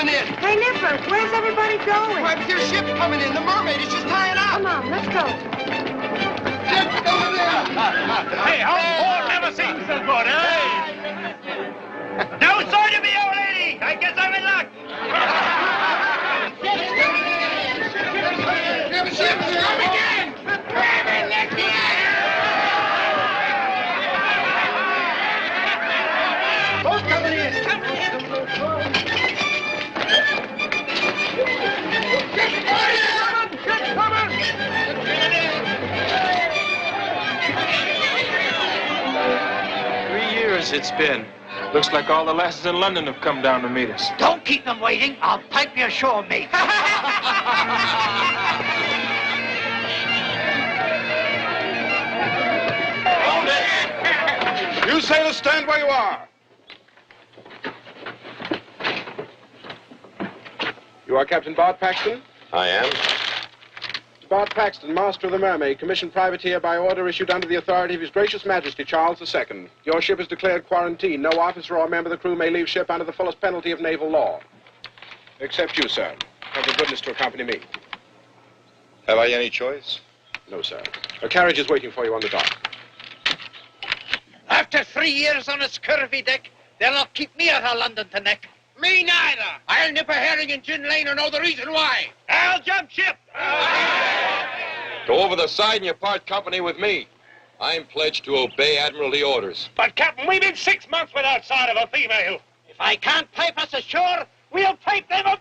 coming in. Hey, Nipper, where's everybody going? Why, your ship's coming in. The mermaid is just tying up. Come on, let's go. Ship's coming in. Hey, home never seems so good, eh? No sign of me, old lady. I guess I'm in luck. Ship's coming in. Grab it, Nicky. Boat's coming in. Ship's coming. 3 years it's been. Looks like all the lasses in London have come down to meet us. Don't keep them waiting. I'll pipe you ashore, mate. You sailors stand where you are. You are Captain Bart Paxton? I am. Bart Paxton, master of the Mermaid, commissioned privateer by order issued under the authority of His Gracious Majesty Charles II. Your ship is declared quarantine. No officer or member of the crew may leave ship under the fullest penalty of naval law. Except you, sir. Have the goodness to accompany me. Have I any choice? No, sir. A carriage is waiting for you on the dock. After 3 years on a scurvy deck, they'll not keep me out of London to neck. Me neither. I'll nip a herring in Gin Lane and know the reason why. I'll jump ship. Go over the side and you part company with me. I'm pledged to obey Admiralty orders. But, Captain, we've been 6 months without sight of a female. If I can't pipe us ashore, we'll pipe them aboard!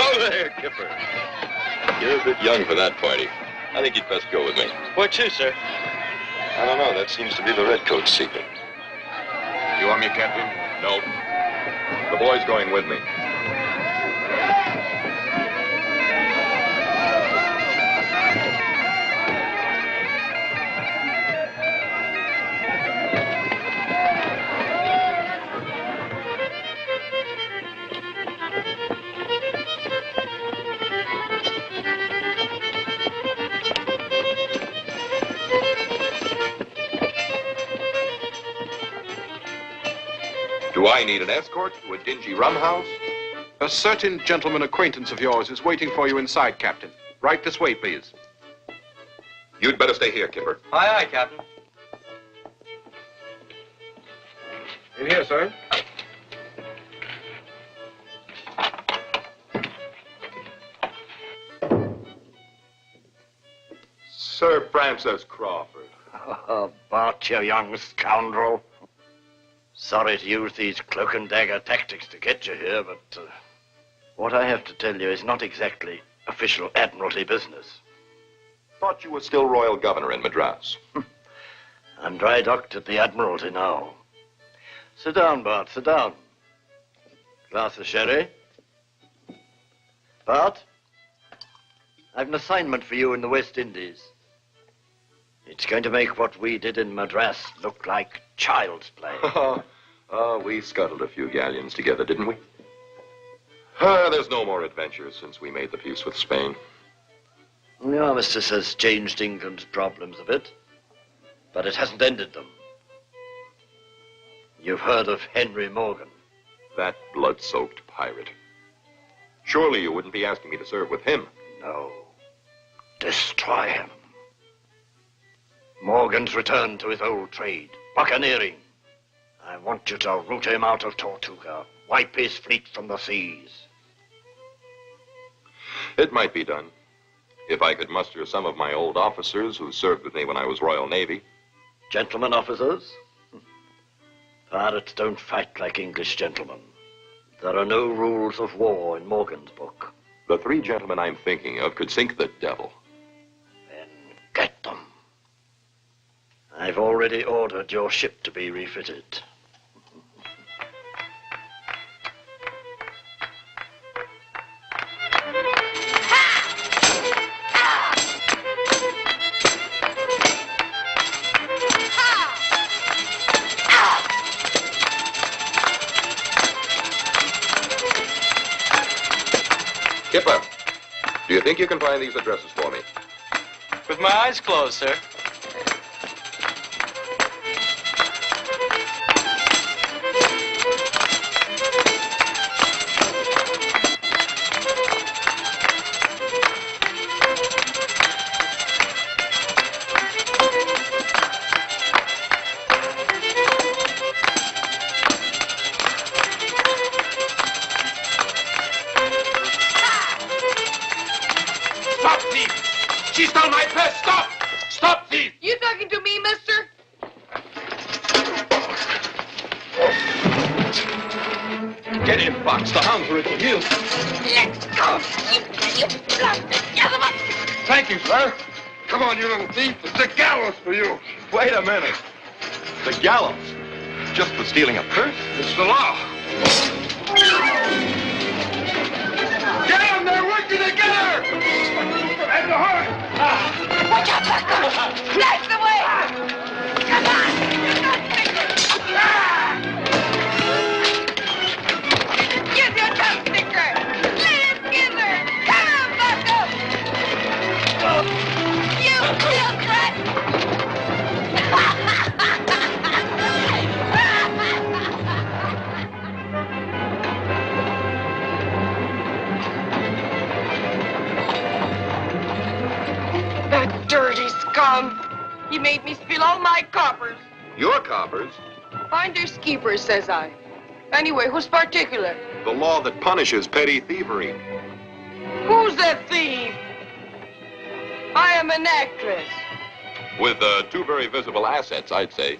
Oh, there, Kipper. You're a bit young for that party. I think you'd best go with me. Where to, sir? I don't know. That seems to be the Redcoat's secret. You want me, Captain? No. The boy's going with me. Do I need an escort to a dingy rum house? A certain gentleman acquaintance of yours is waiting for you inside, Captain. Right this way, please. You'd better stay here, Kipper. Aye, aye, Captain. In here, sir. Sir Francis Crawford. Oh, Bart, you young scoundrel. Sorry to use these cloak and dagger tactics to get you here, but what I have to tell you is not exactly official Admiralty business. Thought you were still Royal Governor in Madras. I'm dry docked at the Admiralty now. Sit down, Bart, sit down. Glass of sherry? Bart, I've an assignment for you in the West Indies. It's going to make what we did in Madras look like child's play. We scuttled a few galleons together, didn't we? There's no more adventure since we made the peace with Spain. The armistice has changed England's problems a bit, but it hasn't ended them. You've heard of Henry Morgan. That blood-soaked pirate. Surely you wouldn't be asking me to serve with him. No. Destroy him. Morgan's returned to his old trade, buccaneering. I want you to root him out of Tortuga, wipe his fleet from the seas. It might be done, if I could muster some of my old officers who served with me when I was Royal Navy. Gentlemen officers? Pirates don't fight like English gentlemen. There are no rules of war in Morgan's book. The 3 gentlemen I'm thinking of could sink the devil. Then get them. I've already ordered your ship to be refitted. Kipper, you think you can find these addresses for me? With my eyes closed, sir. Stop, thief! She stole my purse! Stop! Stop, thief! You talking to me, mister? Get in, Fox. The hounds are at your heels. Let's go, you blasted gallivant! Thank you, sir. Come on, you little thief. It's the gallows for you. Wait a minute. The gallows? Just for stealing a purse? It's the law. Get them! They're working together! And the horse! Watch out, Bucko! Blast the way! Come on! You're not thinking! Use your tongue sticker! Let him get her! Come on, Bucko! You filth rat! That dirty scum! He made me spill all my coppers. Your coppers? Finders keepers, says I. Anyway, who's particular? The law that punishes petty thievery. Who's the thief? I am an actress. With two very visible assets, I'd say.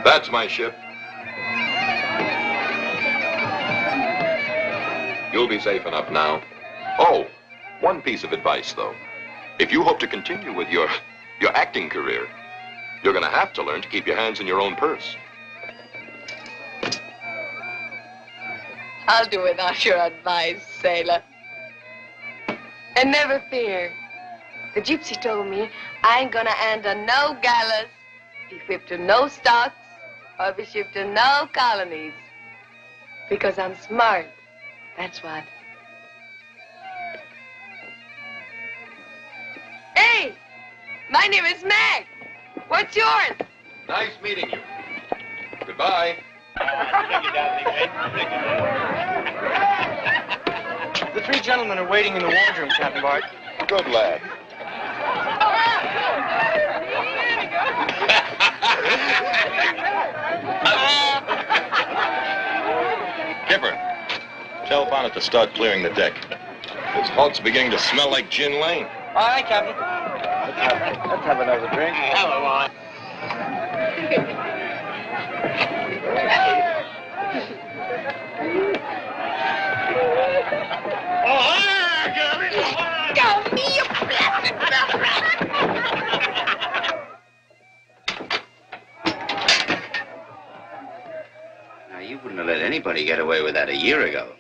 That's my ship. You'll be safe enough now. Oh, one piece of advice, though. If you hope to continue with your acting career, you're going to have to learn to keep your hands in your own purse. I'll do without your advice, sailor. And never fear. The gypsy told me I ain't gonna enter no gallows, be whipped to no stocks, or be shipped to no colonies. Because I'm smart. That's what. Hey! My name is Mac. What's yours? Nice meeting you. Goodbye. The three gentlemen are waiting in the wardroom, Captain Bart. Good lad. Kipper, tell Bonnet to start clearing the deck. This hulk's beginning to smell like gin lane. All right, Captain. Let's have another drink. Go me, you blasted rat! Now, you wouldn't have let anybody get away with that a year ago.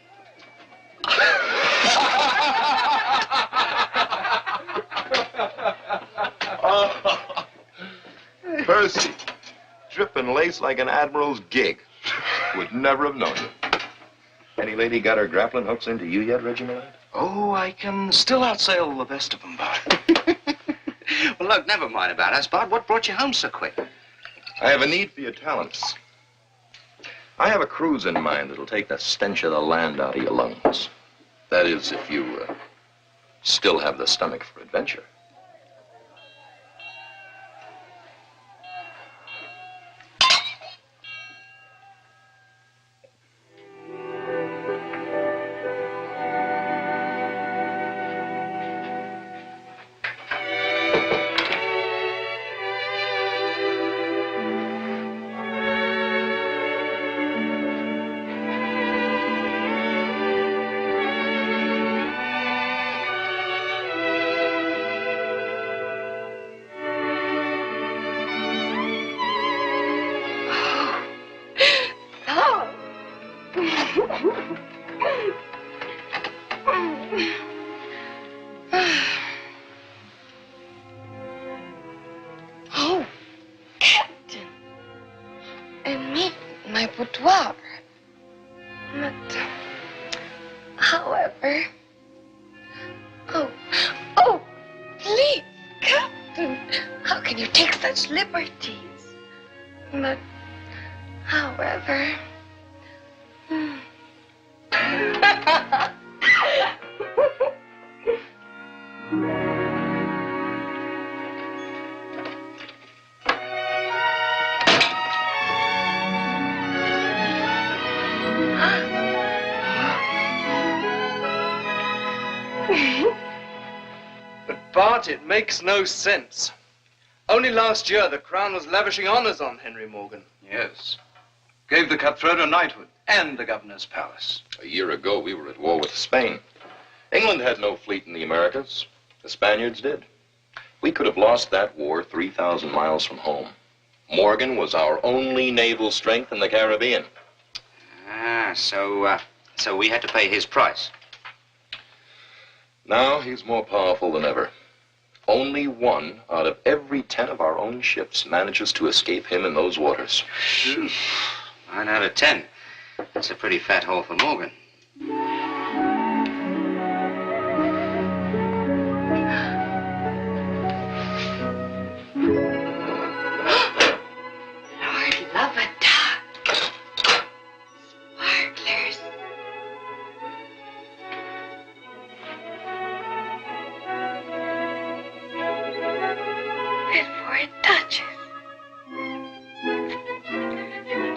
Percy, dripping lace like an admiral's gig. Would never have known you. Any lady got her grappling hooks into you yet, Reggie Millard? Oh, I can still outsail the best of them, Bart. Well, look, never mind about us, Bart. What brought you home so quick? I have a need for your talents. I have a cruise in mind that'll take the stench of the land out of your lungs. That is, if you still have the stomach for adventure. But, however... Oh, please, Captain, how can you take such liberties? But, however... But, Bart, it makes no sense. Only last year, the Crown was lavishing honors on Henry Morgan. Yes. Gave the cutthroat a knighthood and the governor's palace. A year ago, we were at war with Spain. England had no fleet in the Americas. The Spaniards did. We could have lost that war 3,000 miles from home. Morgan was our only naval strength in the Caribbean. Ah, so we had to pay his price. Now he's more powerful than ever. Only 1 out of every 10 of our own ships manages to escape him in those waters. 9 out of 10. That's a pretty fat haul for Morgan. Lord love a duck. Sparklers. Fit for a duchess.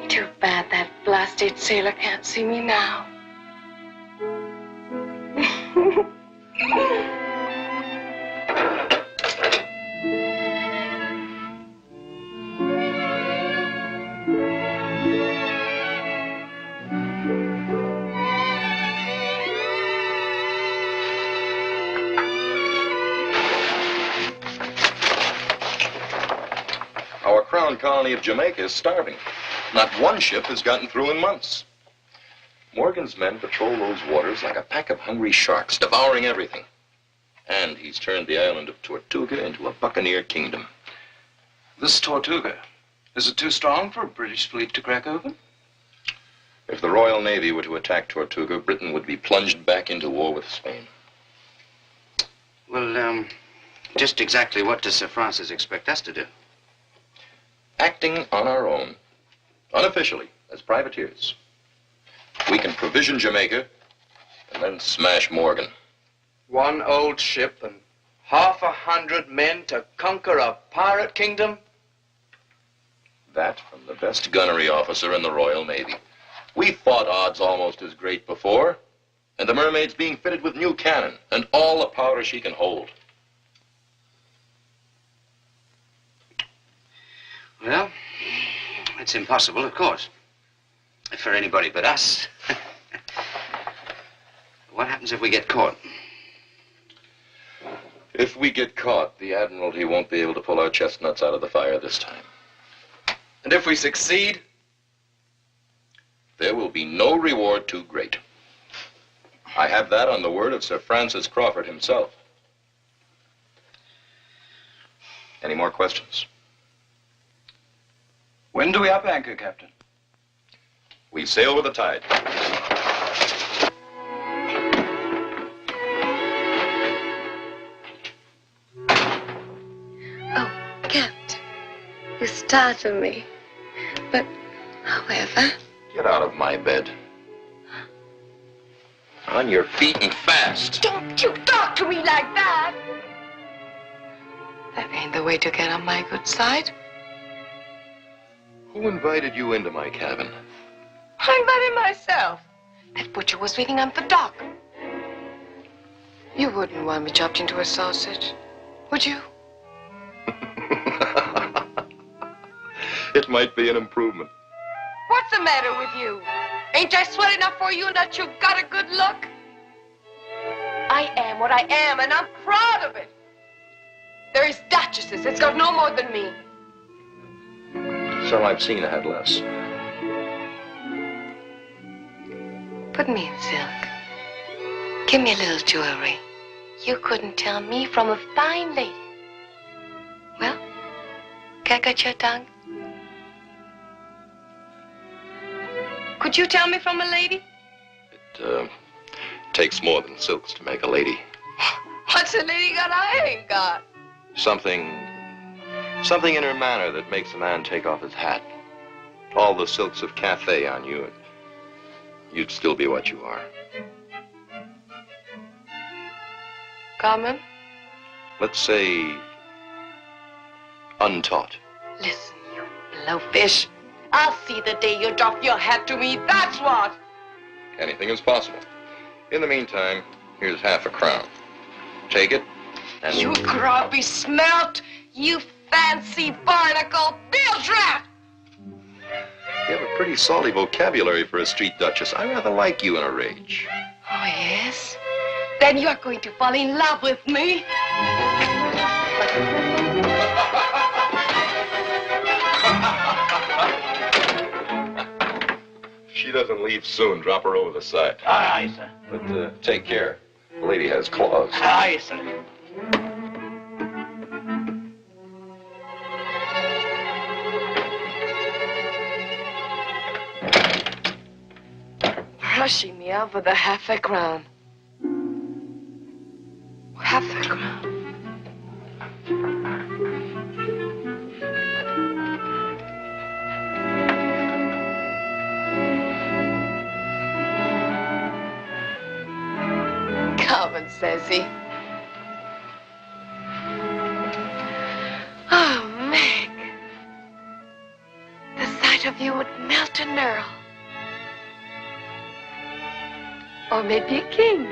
Too bad that blasted sailor can't see me now. Our crown colony of Jamaica is starving. Not 1 ship has gotten through in months. Morgan's men patrol those waters like a pack of hungry sharks, devouring everything. And he's turned the island of Tortuga into a buccaneer kingdom. This Tortuga, is it too strong for a British fleet to crack open? If the Royal Navy were to attack Tortuga, Britain would be plunged back into war with Spain. Well, just exactly what does Sir Francis expect us to do? Acting on our own, unofficially, as privateers, we can provision Jamaica and then smash Morgan. 1 old ship and 100 men to conquer a pirate kingdom? That from the best gunnery officer in the Royal Navy. We fought odds almost as great before, and the Mermaid's being fitted with new cannon and all the powder she can hold. Well, it's impossible, of course. For anybody but us. What happens if we get caught? If we get caught, the Admiralty won't be able to pull our chestnuts out of the fire this time. And if we succeed? There will be no reward too great. I have that on the word of Sir Francis Crawford himself. Any more questions? When do we up anchor, Captain? We sail with the tide. Oh, Captain, you startle me. But, however... Get out of my bed. On your feet and fast. Don't you talk to me like that! That ain't the way to get on my good side. Who invited you into my cabin? I invited myself. That butcher was waiting on the dock. You wouldn't want me chopped into a sausage, would you? It might be an improvement. What's the matter with you? Ain't I swell enough for you that you got a good look? I am what I am, and I'm proud of it. There is duchesses that's got no more than me. Some I've seen had less. Put me in silk. Give me a little jewelry. You couldn't tell me from a fine lady. Well, got your tongue? Could you tell me from a lady? takes more than silks to make a lady. What's a lady got I ain't got? Something in her manner that makes a man take off his hat. All the silks of Cathay on you, and you'd still be what you are. Common? Let's say untaught. Listen, you blowfish. I'll see the day you drop your hat to me, that's what! Anything is possible. In the meantime, here's half a crown. Take it, and... You grubby smelt! You fancy barnacle bilge rat! You have a pretty salty vocabulary for a street duchess. I rather like you in a rage. Oh, yes? Then you're going to fall in love with me. If she doesn't leave soon, drop her over the side. Aye, sir. But take care. The lady has claws. Aye, sir. Rushing me out with a half a crown. Half a crown. Common, says he. Oh, Meg. The sight of you would melt an earl. Or maybe a king.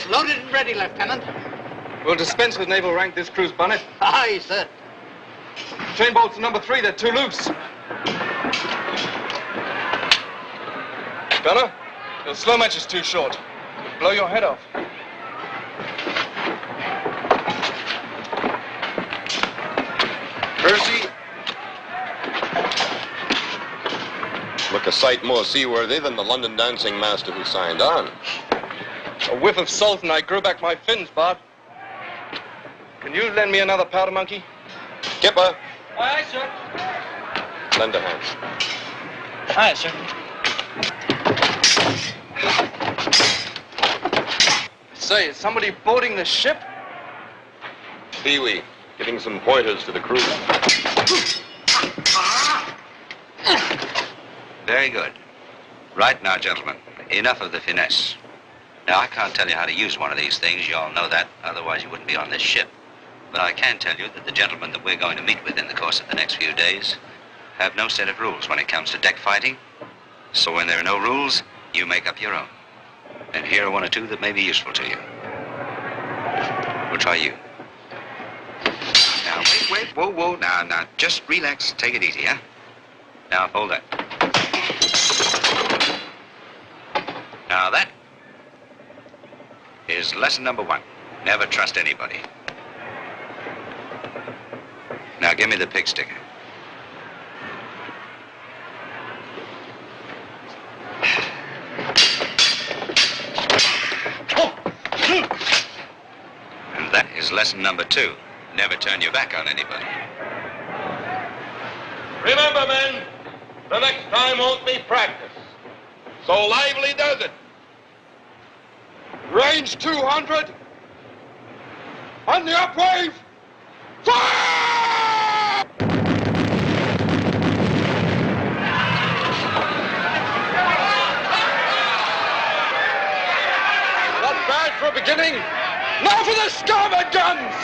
Loaded and ready, Lieutenant. We'll dispense with naval rank this crew's bonnet. Aye, sir. Chain bolts number 3, they're too loose. Gunner, your slow match is too short. It'll blow your head off. Percy. Look a sight more seaworthy than the London dancing master who signed on. A whiff of salt and I grew back my fins, Bart. Can you lend me another powder monkey? Kipper. Aye, sir. Lend a hand. Aye, sir. Say, is somebody boarding the ship? Pee-wee, giving some pointers to the crew. Very good. Right now, gentlemen, enough of the finesse. Now, I can't tell you how to use one of these things. You all know that. Otherwise, you wouldn't be on this ship. But I can tell you that the gentlemen that we're going to meet with in the course of the next few days have no set of rules when it comes to deck fighting. So when there are no rules, you make up your own. And here are one or two that may be useful to you. We'll try you. Now, wait. Whoa. Now, just relax. Take it easy, huh? Now, hold that. Now, that is lesson number 1. Never trust anybody. give me the pig sticker. And that is lesson number 2. Never turn your back on anybody. Remember, men, the next time won't be practice. So lively does it. Range 200. On the upwave. Fire! Not bad for a beginning. Now for the starboard guns!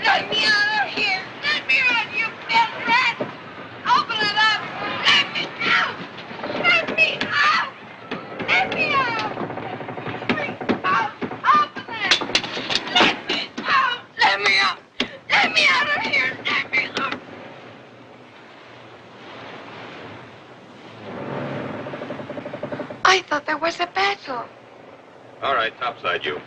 Let me out of here! Let me out, you dead rat! Open it up! Let me out! Let me out! Let me out! Let me out! Open it! Let me out! Let me out! Let me out of here! Let me out! I thought there was a battle. All right, topside you.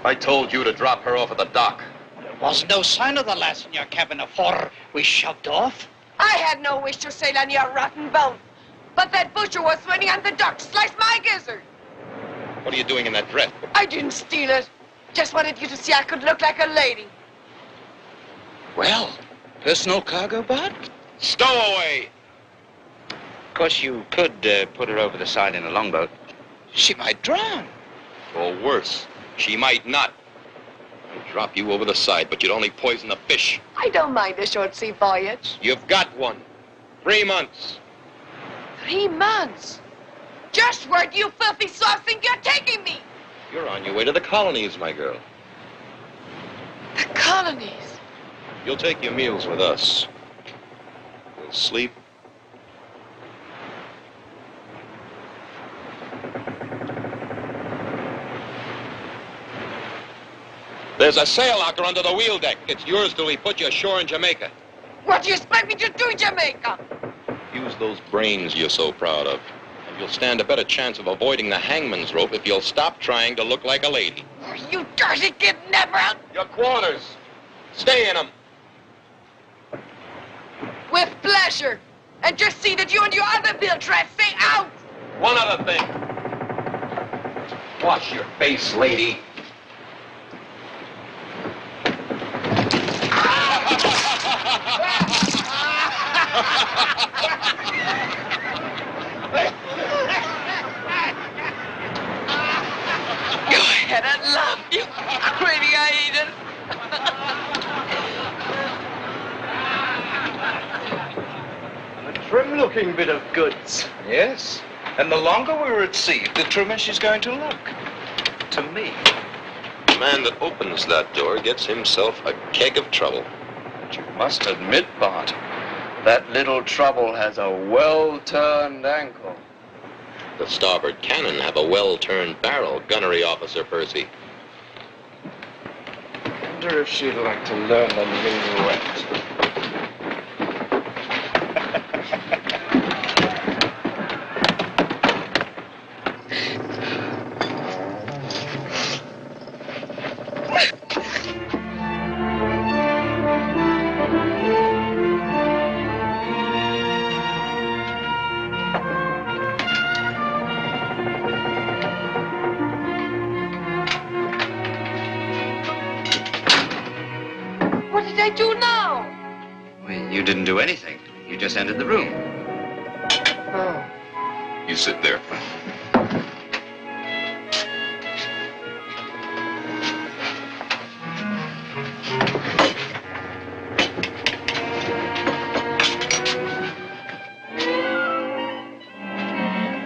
I told you to drop her off at the dock. There was no sign of the lass in your cabin afore we shoved off. I had no wish to sail on your rotten boat, but that butcher was swimming on the dock, sliced my gizzard. What are you doing in that dress? I didn't steal it. Just wanted you to see I could look like a lady. Well, personal cargo, Bud? Stowaway! Of course, you could put her over the side in a longboat. She might drown. Or worse, she might not. I'd drop you over the side, but you'd only poison the fish. I don't mind a short sea voyage. You've got one. 3 months. 3 months? Just where do you filthy swabs think you're taking me? You're on your way to the colonies, my girl. The colonies? You'll take your meals with us. You'll sleep. There's a sail locker under the wheel deck. It's yours till we put you ashore in Jamaica. What do you expect me to do in Jamaica? Use those brains you're so proud of. And you'll stand a better chance of avoiding the hangman's rope if you'll stop trying to look like a lady. Oh, you dirty kidnapper! Your quarters. Stay in them. With pleasure. And just see that you and your other bill trap stay out! One other thing. Wash your face, lady. Go ahead, I love you, pretty hyena. A trim-looking bit of goods. Yes. And the longer we're at sea, the trimmer she's going to look. To me. The man that opens that door gets himself a keg of trouble. But you must admit, Bart, that little trouble has a well-turned ankle. The starboard cannon have a well-turned barrel, gunnery officer Percy. Wonder if she'd like to learn the minuet. What did I do now? Well, you didn't do anything. You just entered the room. Oh. You sit there.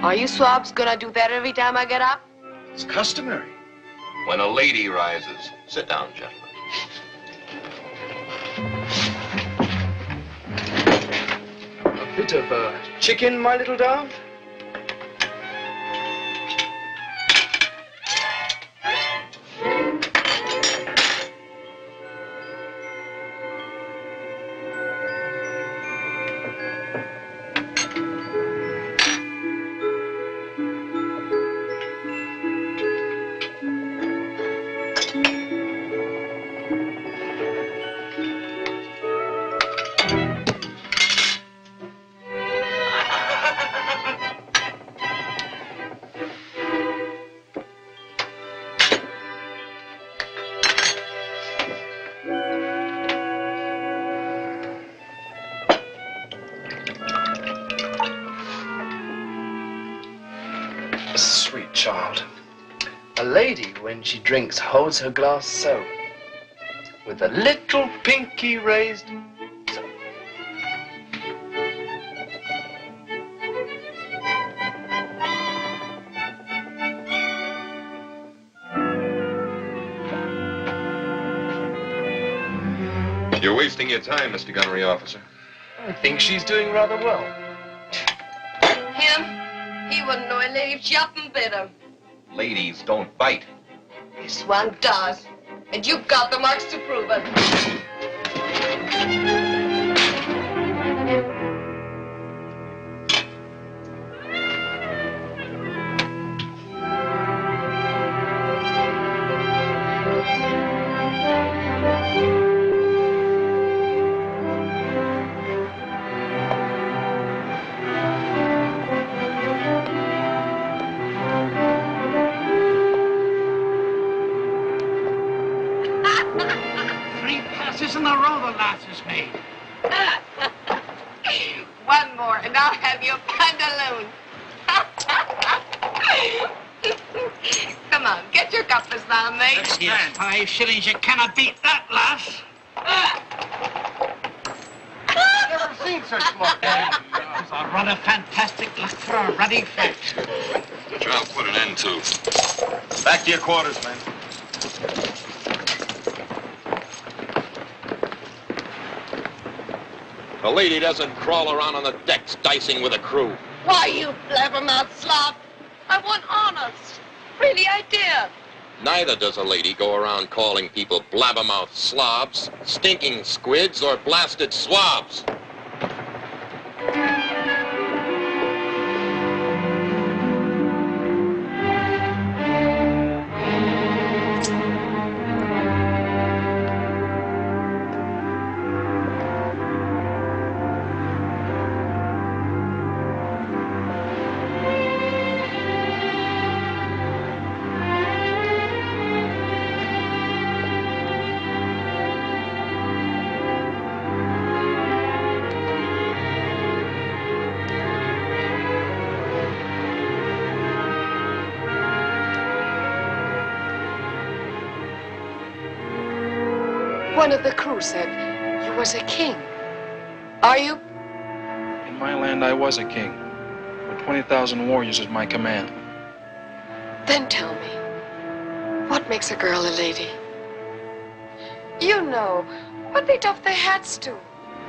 Are you swabs gonna do that every time I get up? It's customary. When a lady rises, sit down, gentlemen. A bit of chicken, my little dove? sweet child. A lady, when she drinks, holds her glass so, with a little pinky raised so. You're wasting your time, Mr. Gunnery Officer. I think she's doing rather well. Him? He wouldn't know a lady if she up and bit him. Ladies don't bite. This one does. And you've got the marks to prove it. In a row the lass has made. One more, and I'll have your pantaloon. Come on, get your compass now, mate. Yes. 5 shillings, you cannot beat that, lass. Never seen such luck. It's a rather fantastic luck for a ruddy fat. Which I'll put an end to. Back to your quarters, men. A lady doesn't crawl around on the decks dicing with a crew. Why, you blabbermouth slop? I want honest. Really, I did. Neither does a lady go around calling people blabbermouth slobs, stinking squids, or blasted swabs. One of the crew said you was a king. Are you? In my land, I was a king, with 20,000 warriors at my command. Then tell me, what makes a girl a lady? You know, what they doff their hats to.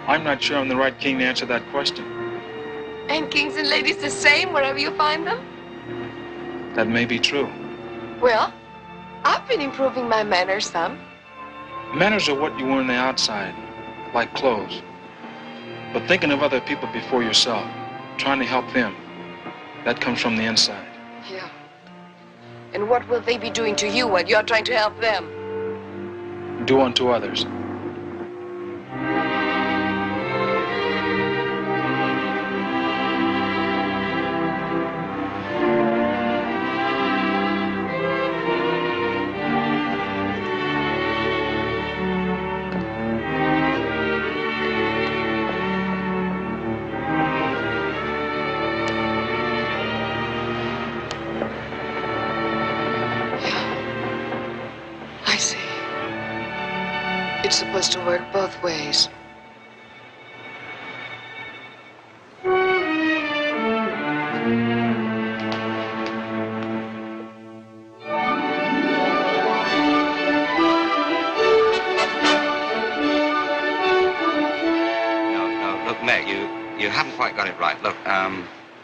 I'm not sure I'm the right king to answer that question. Ain't kings and ladies the same wherever you find them? That may be true. Well, I've been improving my manners some. Manners are what you wear on the outside, like clothes. But thinking of other people before yourself, trying to help them, that comes from the inside. Yeah. And what will they be doing to you while you're trying to help them? Do unto others. I see. It's supposed to work both ways. No, look, Meg, you haven't quite got it right. Look,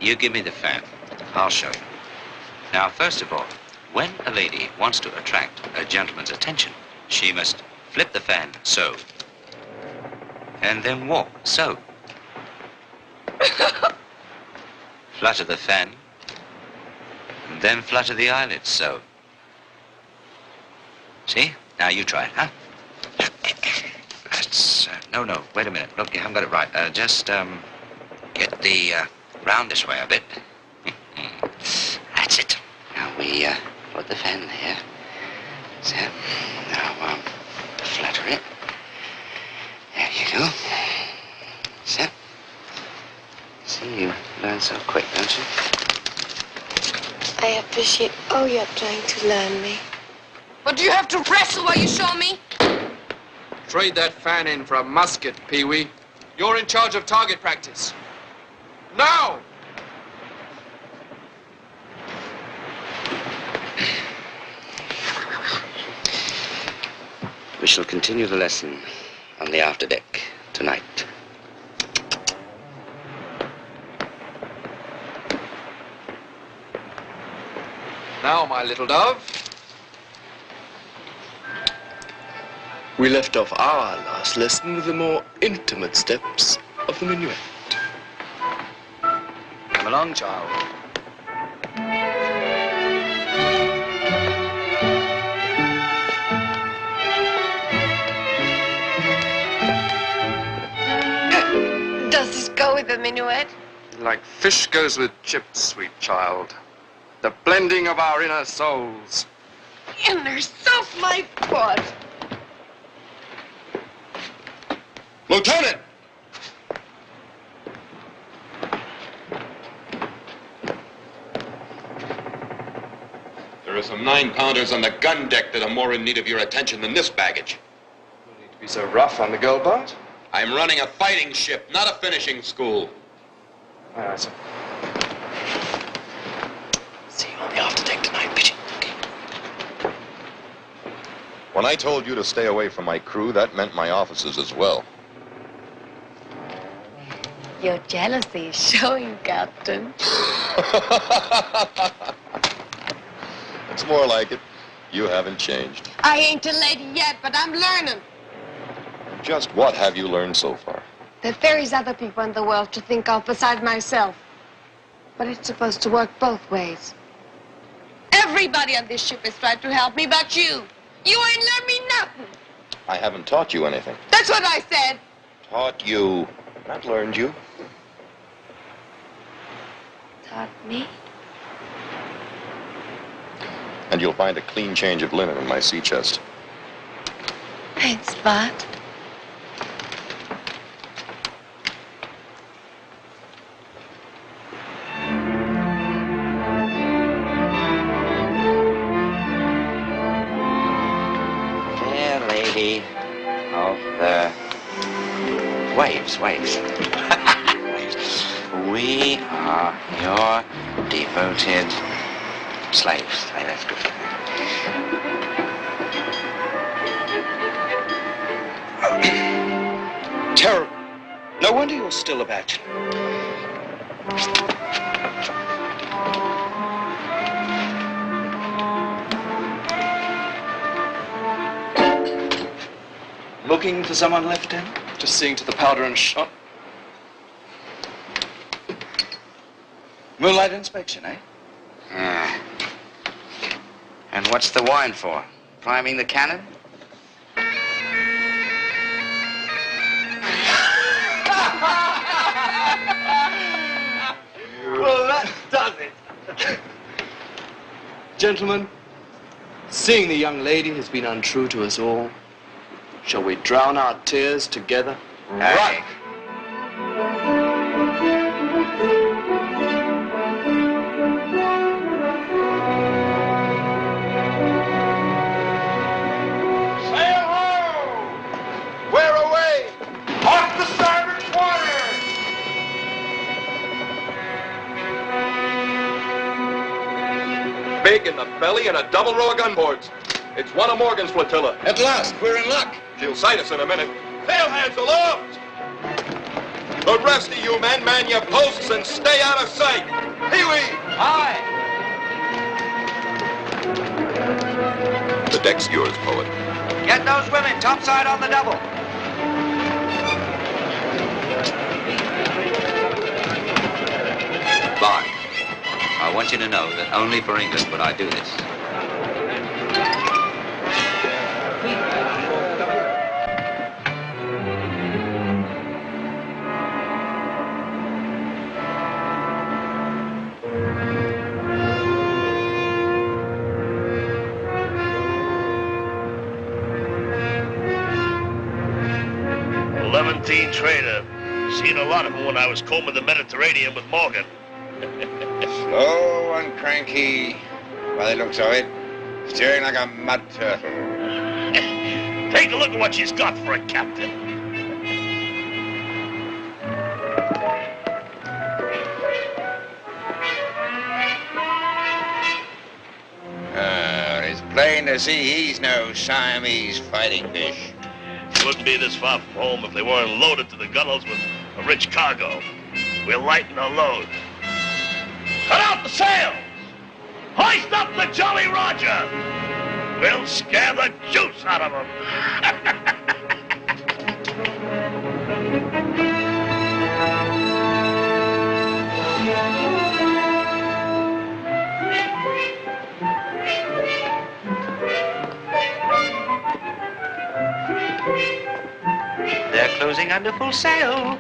you give me the fan. I'll show you. Now, first of all, when a lady wants to attract a gentleman's attention, she must flip the fan so, and then walk so. Flutter the fan, and then flutter the eyelids so. See? Now you try it, huh? That's, no, wait a minute. Look, you haven't got it right. Just, get the, round this way a bit. That's it. Now we, put the fan there. So, now, flutter it. There you go. So, see, you learn so quick, don't you? I appreciate all you're trying to learn me. But do you have to wrestle while you show me? Trade that fan in for a musket, Pee-wee. You're in charge of target practice. Now! We shall continue the lesson on the afterdeck tonight. Now, my little dove. We left off our last lesson with the more intimate steps of the minuet. Come along, child. Does this go with the minuet? Like fish goes with chips, sweet child. The blending of our inner souls. Inner self, my foot. Lieutenant! There are some 9-pounders on the gun deck that are more in need of your attention than this baggage. No need to be so rough on the girl, Bart. I'm running a fighting ship, not a finishing school. Aye, aye, sir. See you on the afterdeck tonight, Pigeon. When I told you to stay away from my crew, that meant my officers as well. Your jealousy is showing, Captain. It's more like it. You haven't changed. I ain't a lady yet, but I'm learning. Just what have you learned so far? That there is other people in the world to think of beside myself. But it's supposed to work both ways. Everybody on this ship has tried to help me but you. You ain't learned me nothing. I haven't taught you anything. That's what I said. Taught you, not learned you. Taught me? And you'll find a clean change of linen in my sea chest. Thanks, Bart. Fair lady of the waves. We are your devoted slaves. Hey, that's good. Terrible. No wonder you're still a bachelor. Looking for someone, Lieutenant? Just seeing to the powder and shot. Moonlight inspection, eh? Ah. And what's the wine for? Priming the cannon? Well, that does it. Gentlemen, seeing the young lady has been untrue to us all, shall we drown our tears together? Right. Sail ho! Wear away! Off the starboard quarter! Big in the belly and a double row of gunboards. It's one of Morgan's flotilla. At last, we're in luck. She'll sight us in a minute. Sail hands aloft! The rest of you men, man your posts and stay out of sight. Pee-wee! Aye. The deck's yours, poet. Get those women topside on the double. Bart, I want you to know that only for England would I do this. Levantine trader. Seen a lot of them when I was combing the Mediterranean with Morgan. Slow and cranky, by the looks of it. Steering like a mud turtle. Take a look at what she's got for a captain. It's plain to see he's no Siamese fighting fish. Wouldn't be this far from home if they weren't loaded to the gunnels with a rich cargo. We'll lighten our load. Cut out the sails! Hoist up the Jolly Roger! We'll scare the juice out of them! They're closing under full sail.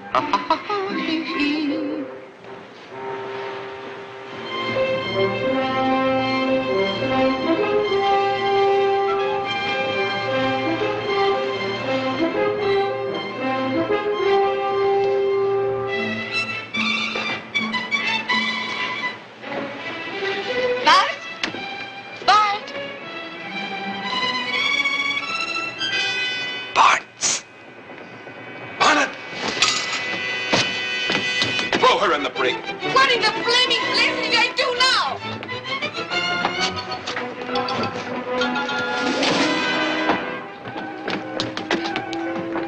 Throw her in the brig. What in the flaming blazes did I do now?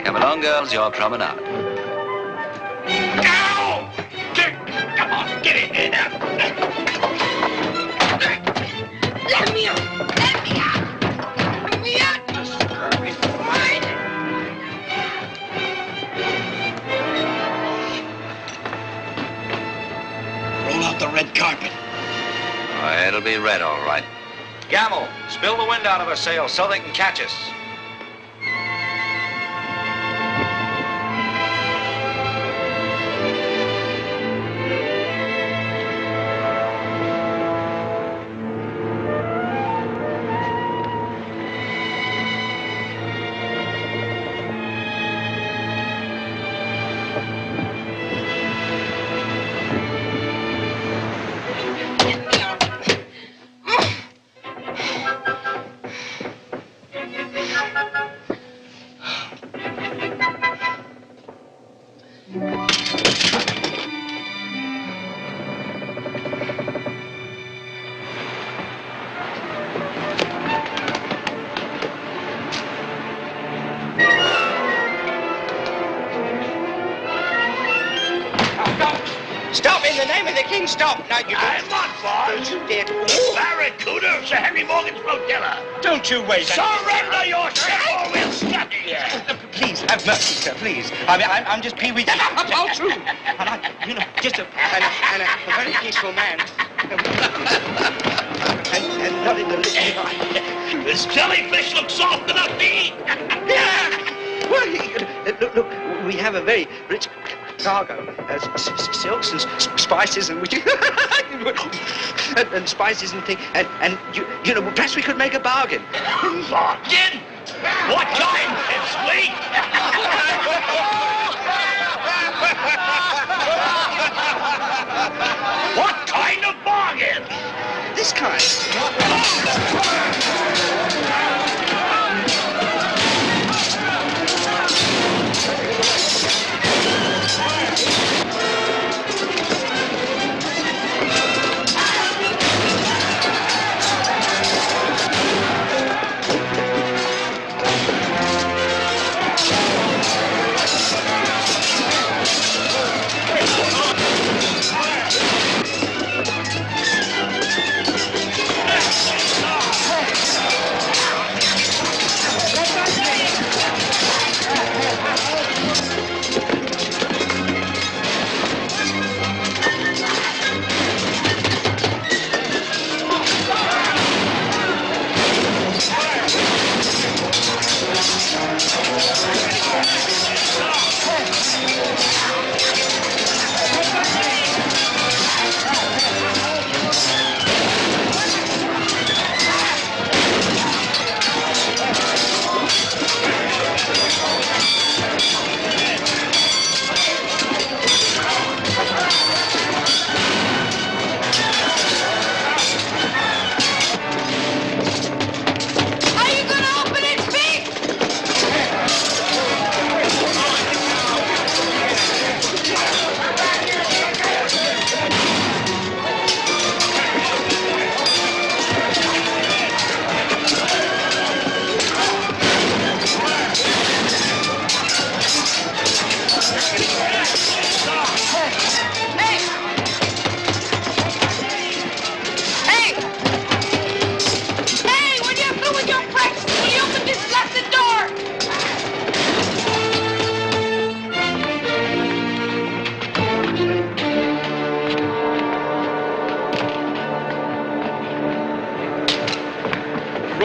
Come along, girls, your promenade. Ow! Come on, get in there now. Let me out! Let me out! Let me out, you scurvy swine! Roll out the red carpet. Oh, it'll be red, all right. Gamble, spill the wind out of her sails so they can catch us. Stop, in the name of the king, stop! Now, you I'm not, boss. Don't you dare. Barracuda, Sir Henry Morgan's flotilla. Don't you wait. Surrender your ship or we'll scatter you. Please, have mercy, sir, please. I'm just Pee-wee. All true. And just a very peaceful man. and not in the least. This jellyfish looks soft enough to eat. Well, look, we have a very rich cargo, silks and spices and and spices and things, and you know, perhaps we could make a bargain. Bargain? What kind, pipsqueak? What kind of bargain? This kind.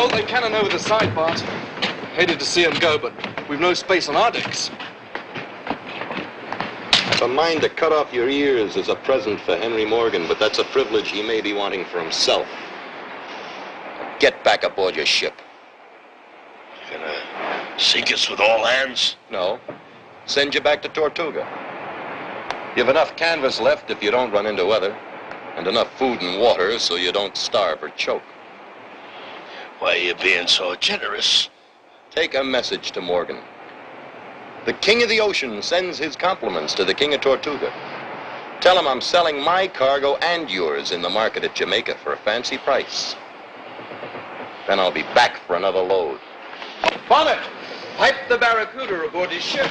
Well, they cannon over the side, Bart. Hated to see them go, but we've no space on our decks. I've a mind to cut off your ears as a present for Henry Morgan, but that's a privilege he may be wanting for himself. Get back aboard your ship. You gonna sink us with all hands? No. Send you back to Tortuga. You've enough canvas left if you don't run into weather, and enough food and water so you don't starve or choke. Why are you being so generous? Take a message to Morgan. The King of the Ocean sends his compliments to the King of Tortuga. Tell him I'm selling my cargo and yours in the market at Jamaica for a fancy price. Then I'll be back for another load. Bonnet! Pipe the Barracuda aboard his ship.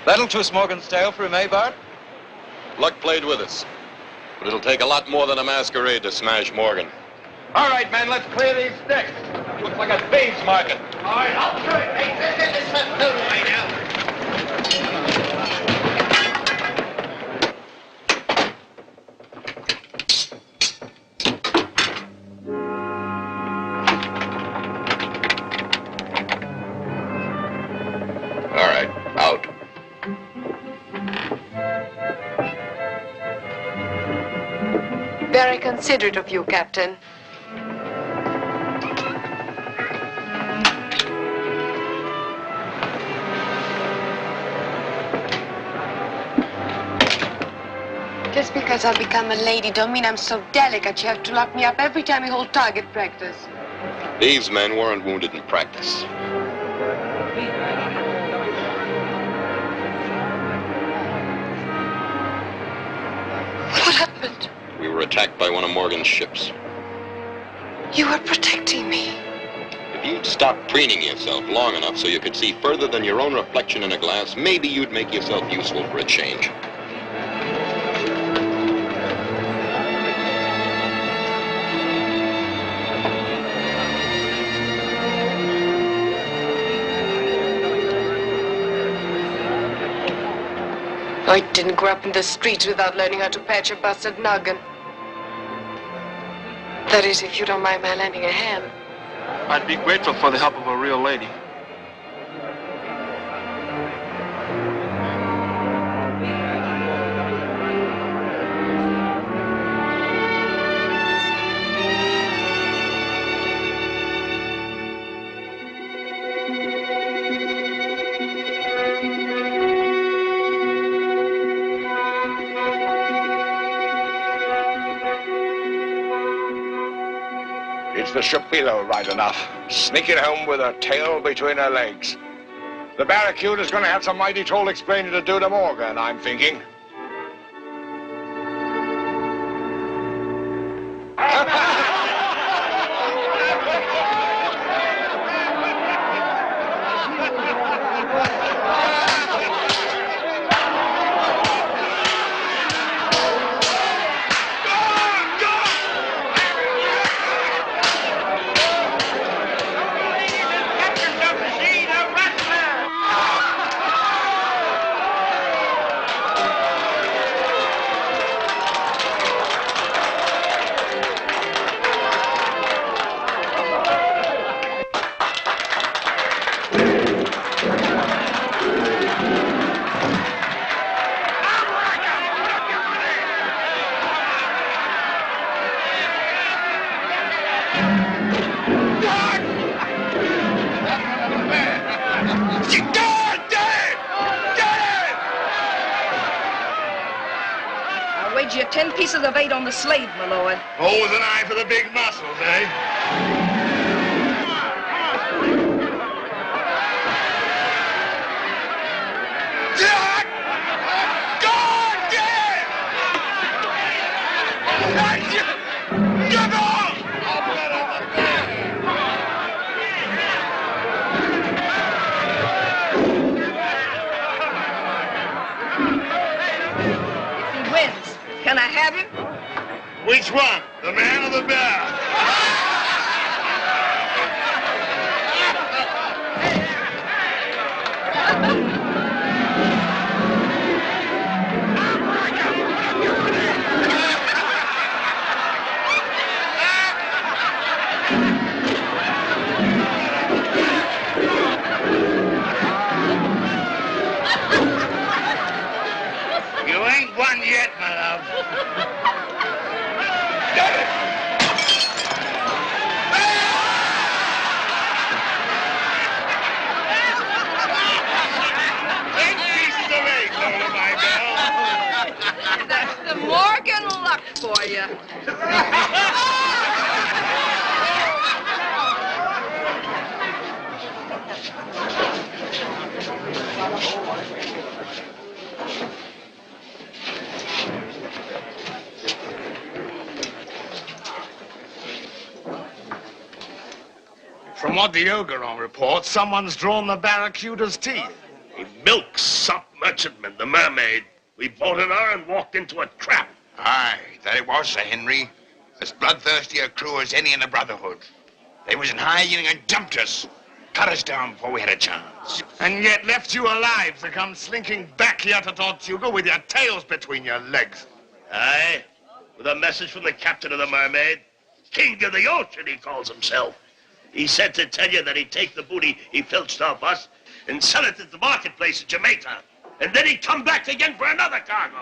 That'll twist Morgan's tail for him, eh, Bart? Luck played with us. But it'll take a lot more than a masquerade to smash Morgan. All right, man, let's clear these decks. Looks like a thieves' market. All right, I'll do it. Hey, let's have no right now. All right, out. Very considerate of you, Captain. Just because I've become a lady don't mean I'm so delicate you have to lock me up every time you hold target practice. These men weren't wounded in practice. What happened? We were attacked by one of Morgan's ships. You were protecting me. If you'd stop preening yourself long enough so you could see further than your own reflection in a glass, maybe you'd make yourself useful for a change. I didn't grow up in the streets without learning how to patch a busted noggin. That is, if you don't mind my lending a hand. I'd be grateful for the help of a real lady. It's the ship below, right enough. Sneaking home with her tail between her legs. The Barracuda's gonna have some mighty tall explaining to do to Morgan, I'm thinking. I wager you 10 pieces of 8 on the slave, my lord. Always an eye for the big muscles, eh? If he wins, can I have him? Which one? The man or the bear? for you. From what the Ogeron reports, someone's drawn the Barracuda's teeth. A milk sop merchantman, the mermaid. We boarded her and walked into a trap. Aye, that it was, Sir Henry. As bloodthirsty a crew as any in the Brotherhood. They was in hiding and jumped us. Cut us down before we had a chance. And yet left you alive to come slinking back here to Tortuga with your tails between your legs. Aye, with a message from the captain of the mermaid. King of the ocean, he calls himself. He said to tell you that he'd take the booty he filched off us and sell it at the marketplace in Jamaica. And then he'd come back again for another cargo.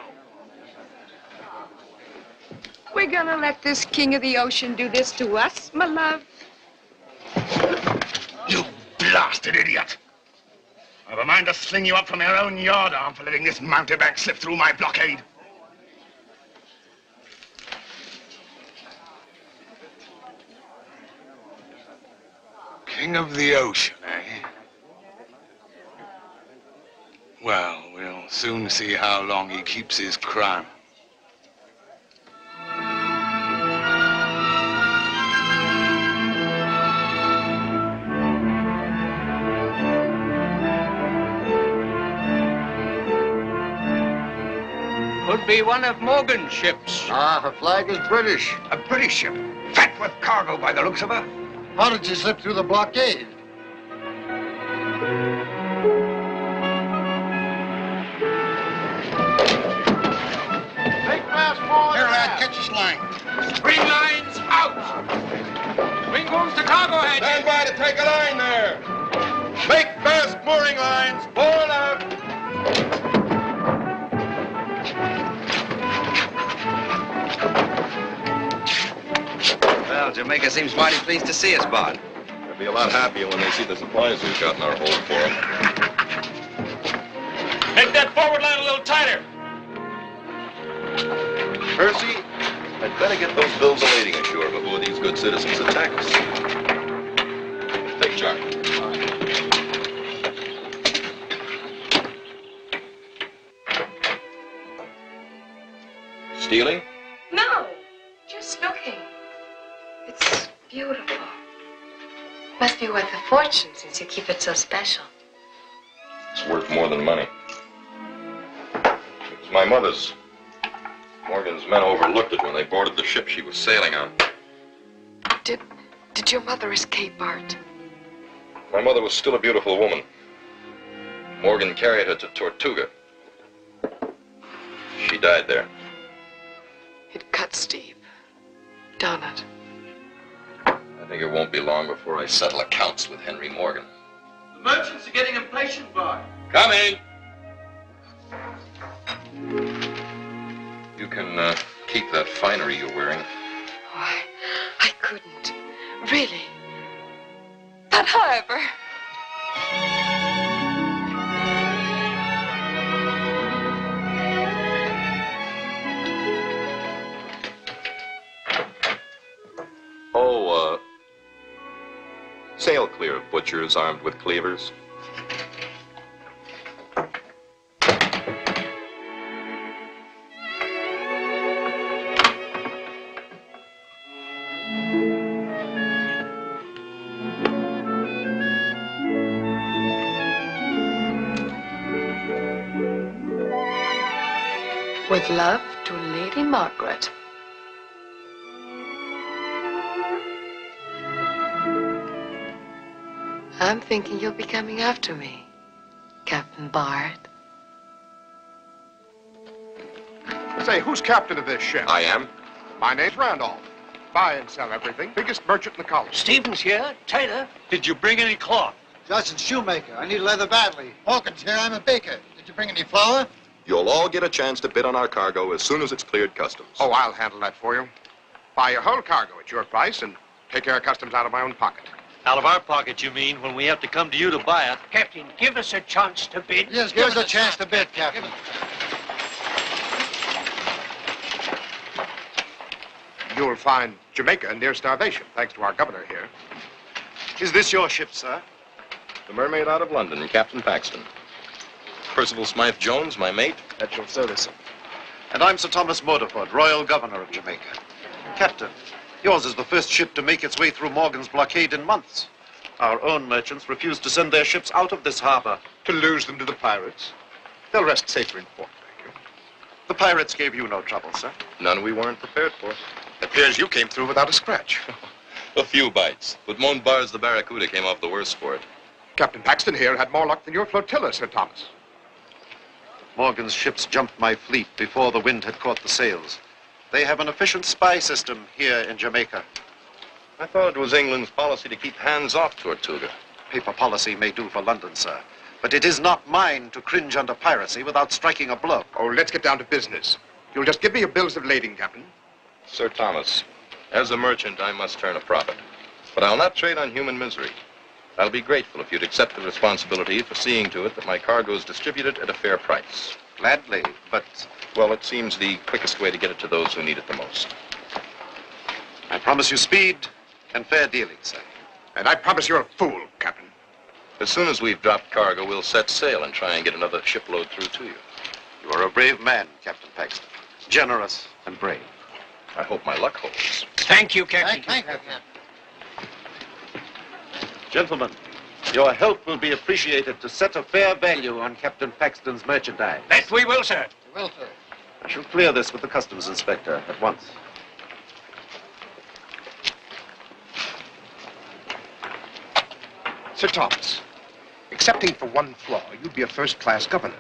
We're gonna let this king of the ocean do this to us, my love. You blasted idiot! I've a mind to sling you up from your own yardarm for letting this mountebank slip through my blockade. King of the ocean, eh? Well, we'll soon see how long he keeps his crown. Could be one of Morgan's ships. Ah, her flag is British. A British ship. Fat with cargo by the looks of her. How did she slip through the blockade? Make fast forward. Here, lad, catch this line. Spring lines out. Swing booms to cargo head. Stand by to take a line there. Make fast mooring lines. Forward out. Well, Jamaica seems mighty pleased to see us, Bart. They'll be a lot happier when they see the supplies we've got in our hold for them. Make that forward line a little tighter. Percy, I'd better get those bills of lading ashore before these good citizens attack us. Take charge. Stealing? No, just looking. It's beautiful. Must be worth a fortune since you keep it so special. It's worth more than money. It was my mother's. Morgan's men overlooked it when they boarded the ship she was sailing on. Did your mother escape, Bart? My mother was still a beautiful woman. Morgan carried her to Tortuga. She died there. It cuts deep. Don't it? I think it won't be long before I settle accounts with Henry Morgan. The merchants are getting impatient, Bart. Coming! You can keep that finery you're wearing. Oh, I couldn't. Really. But however... Oh, sail clear of butchers armed with cleavers. With love to Lady Margaret. I'm thinking you'll be coming after me, Captain Bard. Say, who's captain of this ship? I am. My name's Randolph. Buy and sell everything. Biggest merchant in the colony. Stevens here. Taylor. Did you bring any cloth? Justin's shoemaker. I need leather badly. Hawkins here. I'm a baker. Did you bring any flour? You'll all get a chance to bid on our cargo as soon as it's cleared customs. Oh, I'll handle that for you. Buy your whole cargo at your price and take care of customs out of my own pocket. Out of our pocket, you mean, when we have to come to you to buy it. Captain, give us a chance to bid. Yes, give us a chance to bid, Captain. You'll find Jamaica near starvation, thanks to our governor here. Is this your ship, sir? The Mermaid out of London, Captain Paxton. Percival Smythe Jones, my mate. At your service, sir. And I'm Sir Thomas Moderford, Royal Governor of Jamaica. Captain, yours is the first ship to make its way through Morgan's blockade in months. Our own merchants refused to send their ships out of this harbor. To lose them to the pirates? They'll rest safer in port, thank you. The pirates gave you no trouble, sir? None we weren't prepared for. Appears you came through without a scratch. A few bites, but Montbar's the Barracuda came off the worst for it. Captain Paxton here had more luck than your flotilla, Sir Thomas. Morgan's ships jumped my fleet before the wind had caught the sails. They have an efficient spy system here in Jamaica. I thought it was England's policy to keep hands off Tortuga. Paper policy may do for London, sir. But it is not mine to cringe under piracy without striking a blow. Oh, let's get down to business. You'll just give me your bills of lading, Captain. Sir Thomas, as a merchant, I must turn a profit. But I'll not trade on human misery. I'll be grateful if you'd accept the responsibility for seeing to it that my cargo is distributed at a fair price. Gladly, but... Well, it seems the quickest way to get it to those who need it the most. I promise you speed and fair dealing, sir. And I promise you're a fool, Captain. As soon as we've dropped cargo, we'll set sail and try and get another shipload through to you. You are a brave man, Captain Paxton. Generous and brave. I hope my luck holds. Thank you, Captain. Thank you, Captain. Gentlemen, your help will be appreciated to set a fair value on Captain Paxton's merchandise. That we will, sir. You will, sir. I shall clear this with the customs inspector at once. Sir Thomas, excepting for one flaw, you'd be a first-class governor.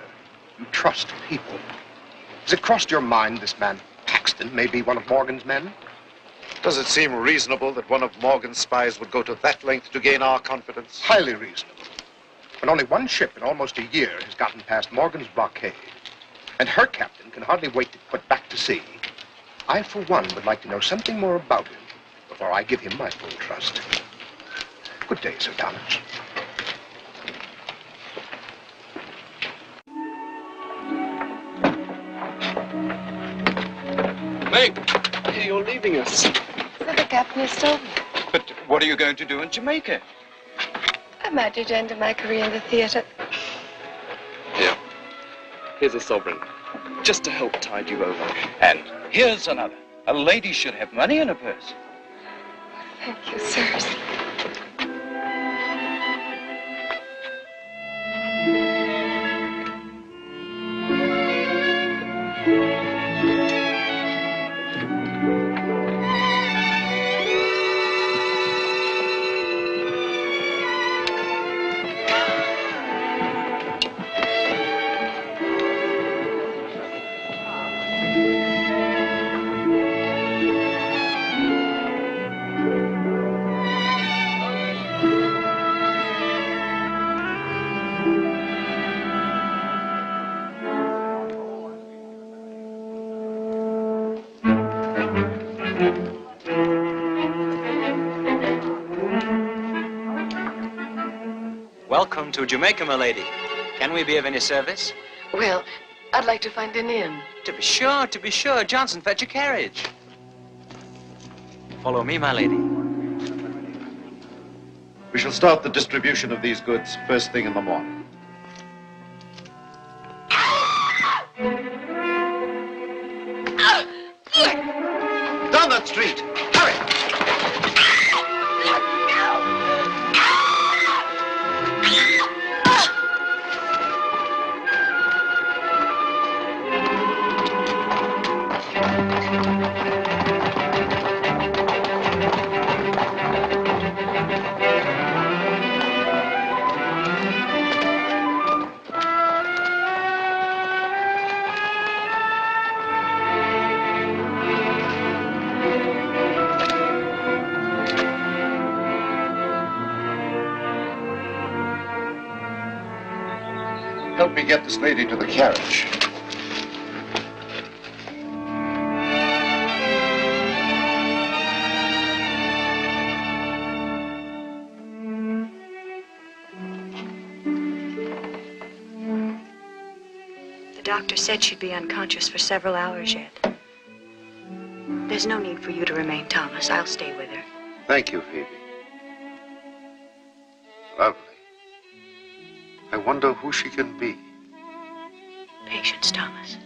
You trust people. Has it crossed your mind this man Paxton may be one of Morgan's men? Does it seem reasonable that one of Morgan's spies would go to that length to gain our confidence? Highly reasonable. When only one ship in almost a year has gotten past Morgan's blockade, and her captain can hardly wait to put back to sea, I, for one, would like to know something more about him before I give him my full trust. Good day, Sir Thomas. Meg, you're leaving us. So the captain is told me. But what are you going to do in Jamaica? I might return to my career in the theater. Here. Here's a sovereign. Just to help tide you over. And here's another. A lady should have money in her purse. Thank you, sirs. Welcome to Jamaica, my lady. Can we be of any service? Well, I'd like to find an inn. To be sure, to be sure. Johnson, fetch a carriage. Follow me, my lady. We shall start the distribution of these goods first thing in the morning. Down that street! Hurry! Help me get this lady to the carriage. The doctor said she'd be unconscious for several hours yet. This There's no need for you to remain, Thomas. I'll stay with her. Thank you, Phoebe. Lovely. I wonder who she can be. Patience, Thomas.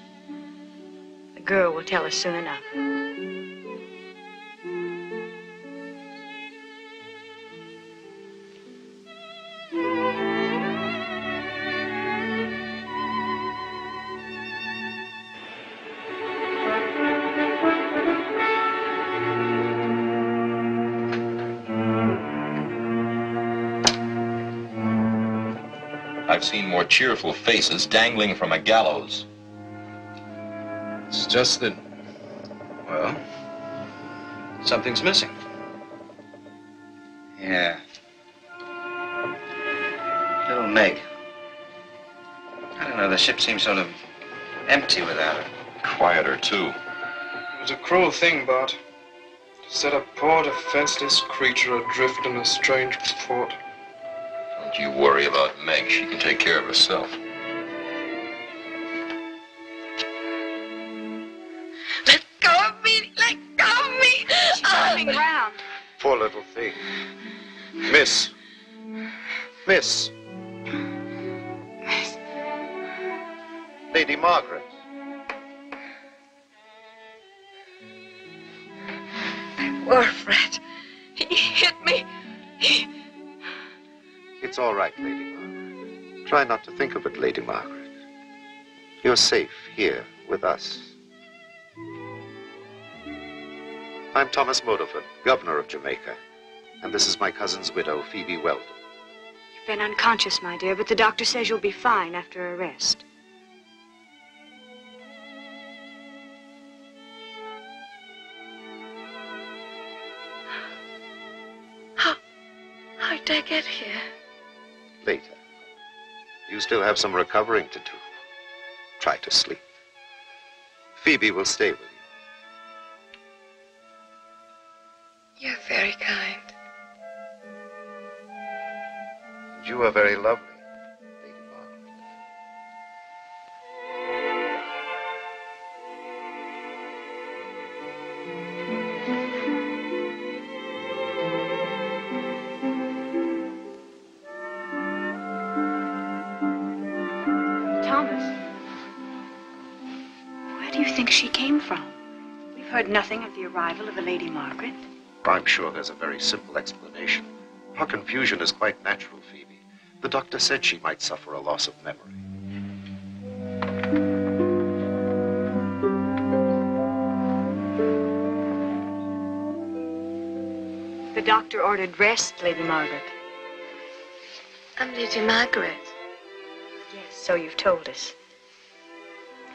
The girl will tell us soon enough. I've seen more cheerful faces dangling from a gallows. It's just that, well, something's missing. Yeah. Little Meg. I don't know, the ship seems sort of empty without her. Quieter, too. It was a cruel thing, Bart. To set a poor defenseless creature adrift in a strange port. Don't you worry about Meg. She can take care of herself. Let go of me! Let go of me! She's coming round. Poor little thing. Miss. Miss. Lady Margaret. Poor Fred. He hit me. It's all right, Lady Margaret. Try not to think of it, Lady Margaret. You're safe here with us. I'm Thomas Motorford, Governor of Jamaica. And this is my cousin's widow, Phoebe Weldon. You've been unconscious, my dear, but the doctor says you'll be fine after a rest. How did I get here? Later. You still have some recovering to do. Try to sleep. Phoebe will stay with you. You're very kind. You are very lovely. Thomas, where do you think she came from? We've heard nothing of the arrival of the Lady Margaret. I'm sure there's a very simple explanation. Her confusion is quite natural, Phoebe. The doctor said she might suffer a loss of memory. The doctor ordered rest, Lady Margaret. I'm Lady Margaret. Yes, so you've told us.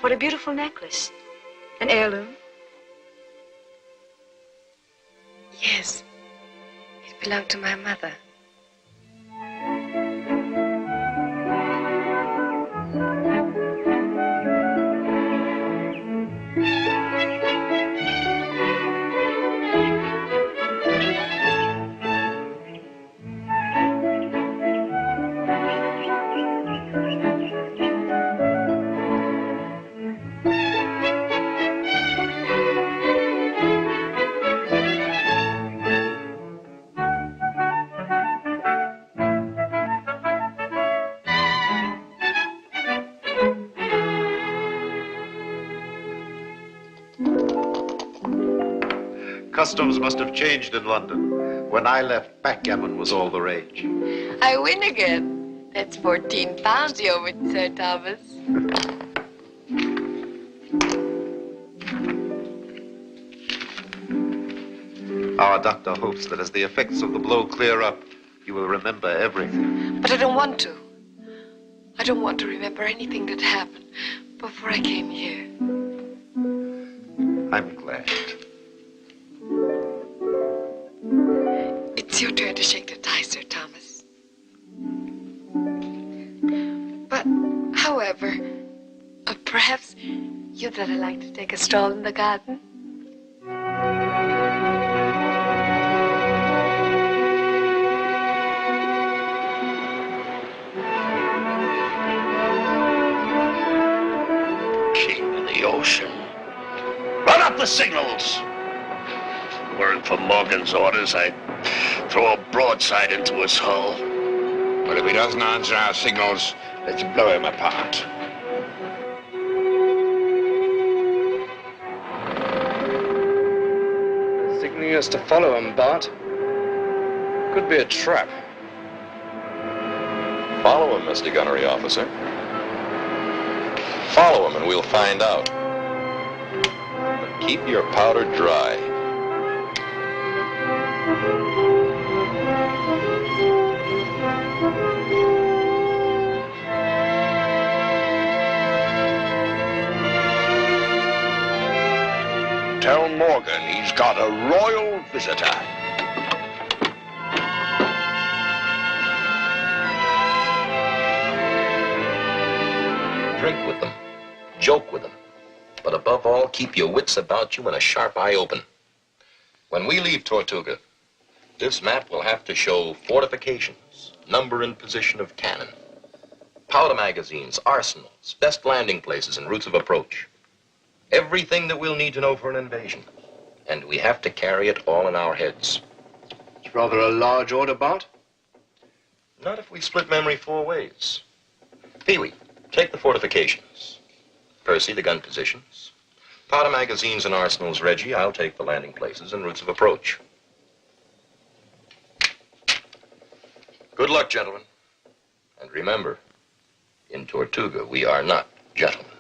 What a beautiful necklace. An heirloom? Yes. It belonged to my mother. Customs must have changed in London. When I left, backgammon was all the rage. I win again. That's 14 pounds you owe me, Sir Thomas. Our doctor hopes that as the effects of the blow clear up, you will remember everything. But I don't want to. I don't want to remember anything that happened before I came here. I'm glad. It's your turn to shake the tie, Sir Thomas. But, however, perhaps you'd rather like to take a stroll in the garden? King of the ocean. Run up the signals. weren't for Morgan's orders, I'd throw a broadside into his hull. But if he doesn't answer our signals, let's blow him apart. They're signaling us to follow him, Bart. Could be a trap. Follow him, Mr. Gunnery Officer. Follow him and we'll find out. But keep your powder dry. Tell Morgan he's got a royal visitor. Drink with them. Joke with them. But above all, keep your wits about you and a sharp eye open. When we leave Tortuga, this map will have to show fortifications, number and position of cannon, powder magazines, arsenals, best landing places and routes of approach. Everything that we'll need to know for an invasion. And we have to carry it all in our heads. It's rather a large order, Bart. Not if we split memory 4 ways. Pee-wee, take the fortifications. Percy, the gun positions. Powder magazines and arsenals, Reggie, I'll take the landing places and routes of approach. Good luck, gentlemen. And remember, in Tortuga, we are not gentlemen.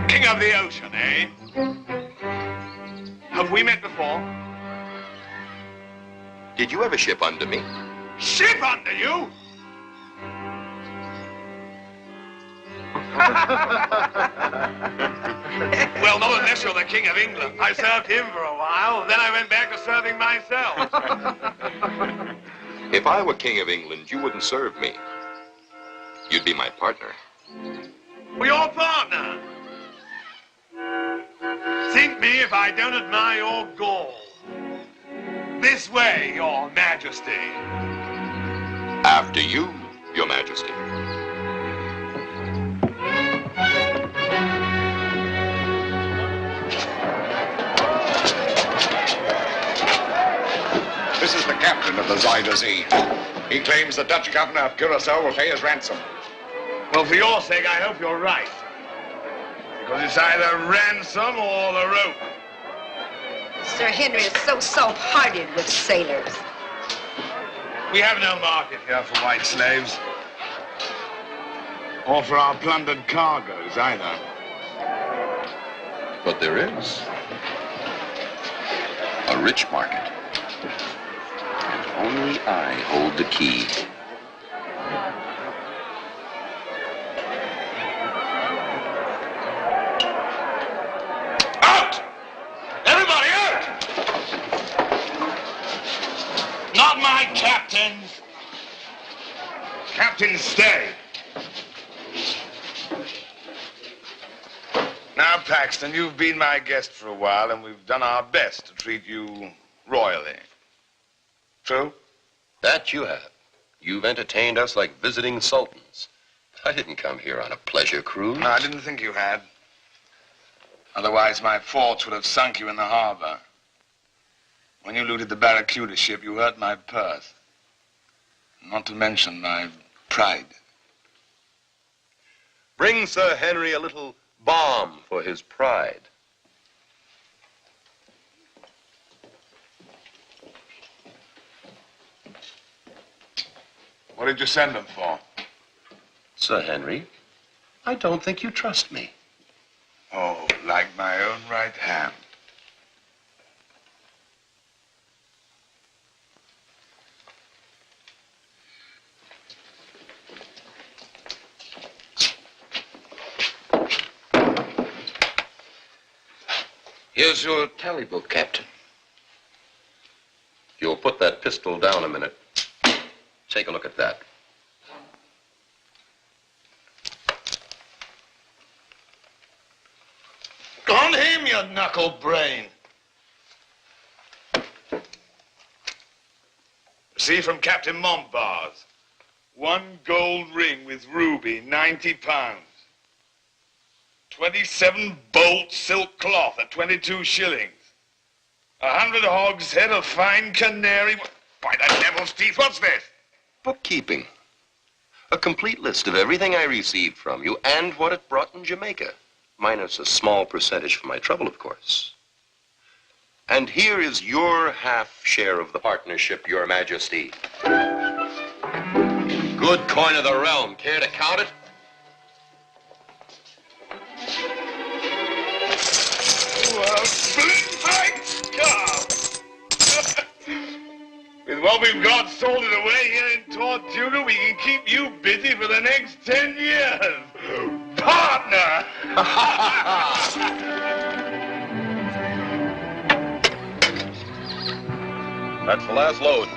King of the ocean, eh? Have we met before? Did you ever ship under me? Ship under you? Well, not unless you're the King of England. I served him for a while, then I went back to serving myself. If I were King of England, you wouldn't serve me. You'd be my partner. Well, your partner. Think me if I don't admire your gall. This way, your majesty. After you, your majesty. This is the captain of the Zuyder Zee. He claims the Dutch governor of Curacao will pay his ransom. Well, for your sake, I hope you're right. Because it's either ransom or the rope. Sir Henry is so soft-hearted with sailors. We have no market here for white slaves. Or for our plundered cargoes, either. But there is. A rich market. And only I hold the key. Everybody out! Not my captains. Captain, stay. Now, Paxton, you've been my guest for a while, and we've done our best to treat you royally. True? That you have. You've entertained us like visiting sultans. I didn't come here on a pleasure cruise. No, I didn't think you had. Otherwise, my forts would have sunk you in the harbor. When you looted the Barracuda ship, you hurt my purse. Not to mention my pride. Bring Sir Henry a little balm for his pride. What did you send them for? Sir Henry, I don't think you trust me. Oh, like my own right hand. Here's your tally book, Captain. put that pistol down a minute, take a look at that. On him, you knuckle brain. See, from Captain Montbard's. 1 gold ring with ruby, 90 pounds. 27 bolt silk cloth at 22 shillings. 100 hogshead of fine canary. By the devil's teeth, what's this? Bookkeeping. A complete list of everything I received from you and what it brought in Jamaica. Minus a small percentage for my trouble, of course. And here is your half share of the partnership, Your Majesty. Good coin of the realm. Care to count it? Well, by God! With what we've got salted away here in Tortuga, we can keep you busy for the next 10 years. Partner! That's the last load.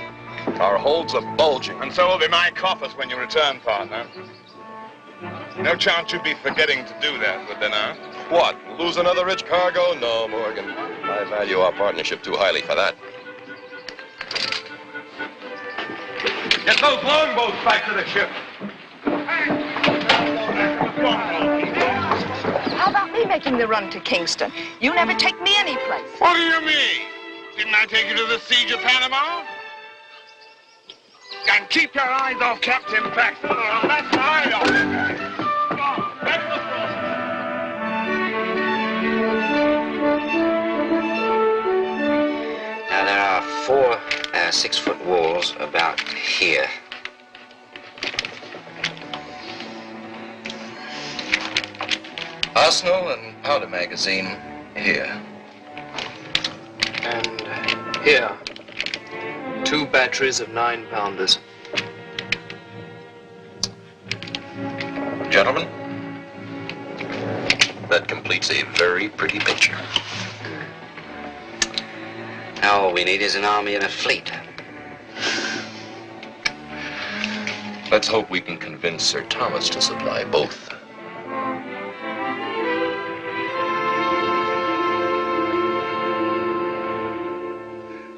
Our holds are bulging. And so will be my coffers when you return, partner. No chance you'd be forgetting to do that, would there now? What? Lose another rich cargo? No, Morgan. I value our partnership too highly for that. Get those longboats back to the ship. How about me making the run to Kingston? You never take me any place. What do you mean? Didn't I take you to the siege of Panama? And keep your eyes off Captain Paxton, or I'll let my eye off him. Now, there are 4 6-foot walls about here. Arsenal and powder magazine here. And here, 2 batteries of 9-pounders. Gentlemen, that completes a very pretty picture. Now, all we need is an army and a fleet. Let's hope we can convince Sir Thomas to supply both.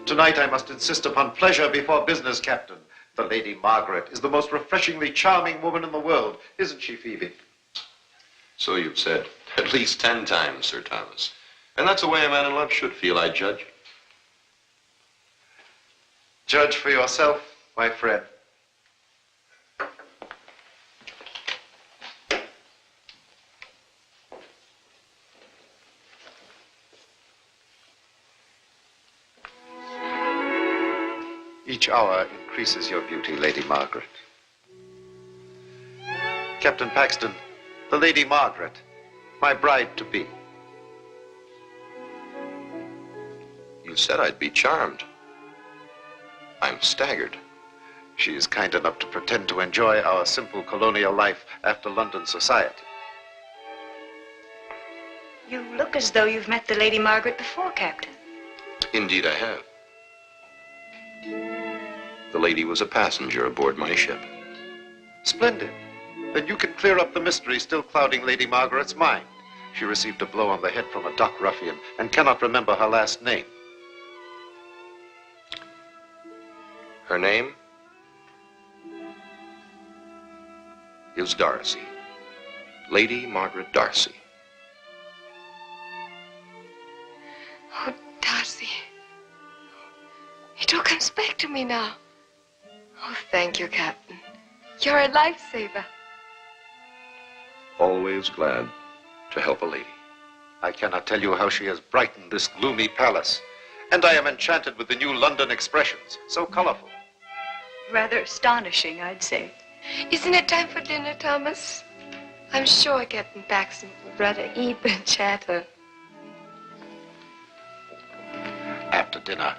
Tonight I must insist upon pleasure before business, Captain. The Lady Margaret is the most refreshingly charming woman in the world, isn't she, Phoebe? So you've said. At least 10 times, Sir Thomas. And that's the way a man in love should feel, I judge. Judge for yourself, my friend. Each hour increases your beauty, Lady Margaret. Captain Paxton, the Lady Margaret, my bride-to-be. You said I'd be charmed. I'm staggered. She is kind enough to pretend to enjoy our simple colonial life after London society. You look as though you've met the Lady Margaret before, Captain. Indeed I have. The lady was a passenger aboard my ship. Splendid. Then you can clear up the mystery still clouding Lady Margaret's mind. She received a blow on the head from a dock ruffian and cannot remember her last name. Her name is Darcy. Lady Margaret Darcy. Oh, Darcy. It all comes back to me now. Oh, thank you, Captain. You're a lifesaver. Always glad to help a lady. I cannot tell you how she has brightened this gloomy palace. And I am enchanted with the new London expressions, so colorful. Rather astonishing, I'd say. Isn't it time for dinner, Thomas? I'm sure Captain Paxton would rather eat than chatter. After dinner,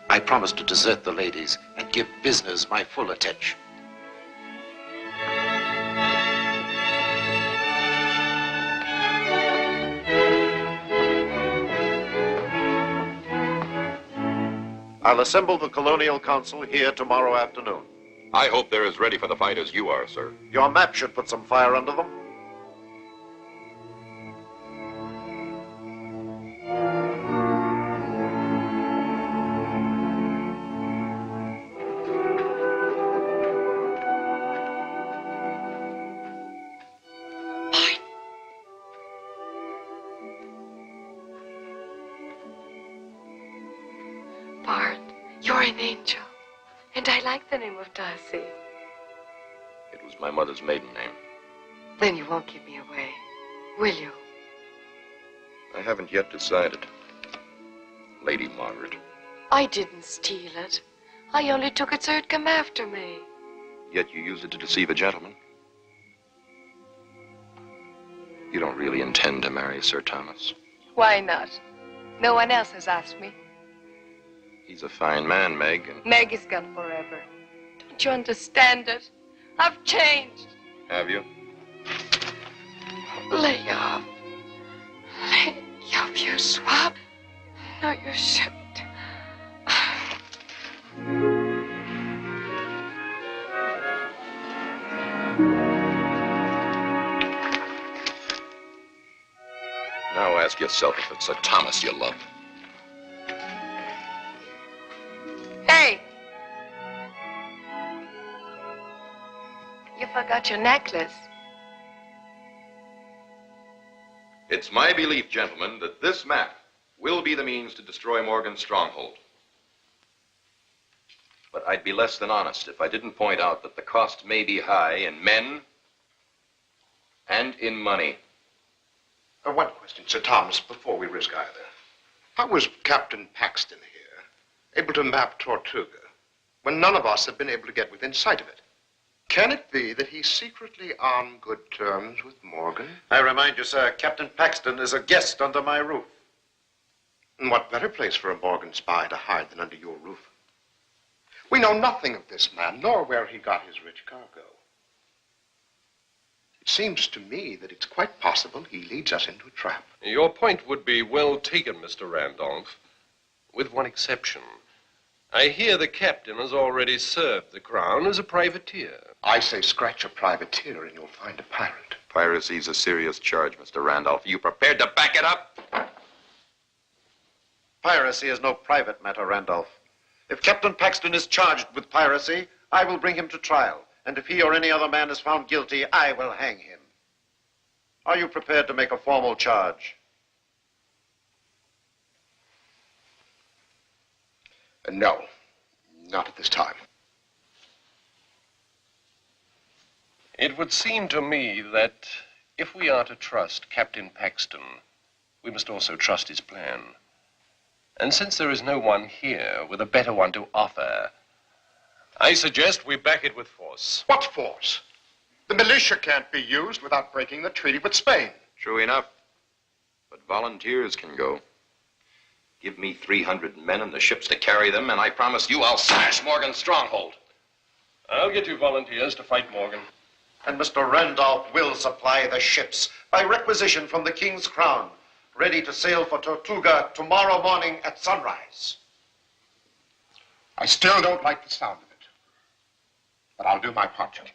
I promise to desert the ladies and give business my full attention. I'll assemble the Colonial Council here tomorrow afternoon. I hope they're as ready for the fight as you are, sir. Your map should put some fire under them. Bart, you're an angel. And I like the name of Darcy. It was my mother's maiden name. Then you won't give me away, will you? I haven't yet decided. Lady Margaret. I didn't steal it. I only took it so it'd come after me. Yet you used it to deceive a gentleman. You don't really intend to marry Sir Thomas? Why not? No one else has asked me. He's a fine man, Meg. And Meg is gone forever. Don't you understand it? I've changed. have you? Lay off. Lay off, you swab. No, you shouldn't. Now ask yourself if it's Sir Thomas you love. Hey! You forgot your necklace. It's my belief, gentlemen, that this map will be the means to destroy Morgan's stronghold. But I'd be less than honest if I didn't point out that the cost may be high in men and in money. One question, Sir Thomas, before we risk either. How was Captain Paxton here able to map Tortuga when none of us have been able to get within sight of it? Can it be that he's secretly on good terms with Morgan? I remind you, sir, Captain Paxton is a guest under my roof. And what better place for a Morgan spy to hide than under your roof? We know nothing of this man, nor where he got his rich cargo. It seems to me that it's quite possible he leads us into a trap. Your point would be well taken, Mr. Randolph, with one exception. I hear the captain has already served the crown as a privateer. I say scratch a privateer and you'll find a pirate. Piracy's a serious charge, Mr. Randolph. Are you prepared to back it up? Piracy is no private matter, Randolph. If Captain Paxton is charged with piracy, I will bring him to trial. And if he or any other man is found guilty, I will hang him. Are you prepared to make a formal charge? No, not at this time. It would seem to me that if we are to trust Captain Paxton, we must also trust his plan. And since there is no one here with a better one to offer, I suggest we back it with force. What force? The militia can't be used without breaking the treaty with Spain. True enough. But volunteers can go. Give me 300 men and the ships to carry them, and I promise you I'll smash Morgan's stronghold. I'll get you volunteers to fight Morgan. And Mr. Randolph will supply the ships by requisition from the King's Crown, ready to sail for Tortuga tomorrow morning at sunrise. I still don't like the sound of it, but I'll do my part, gentlemen.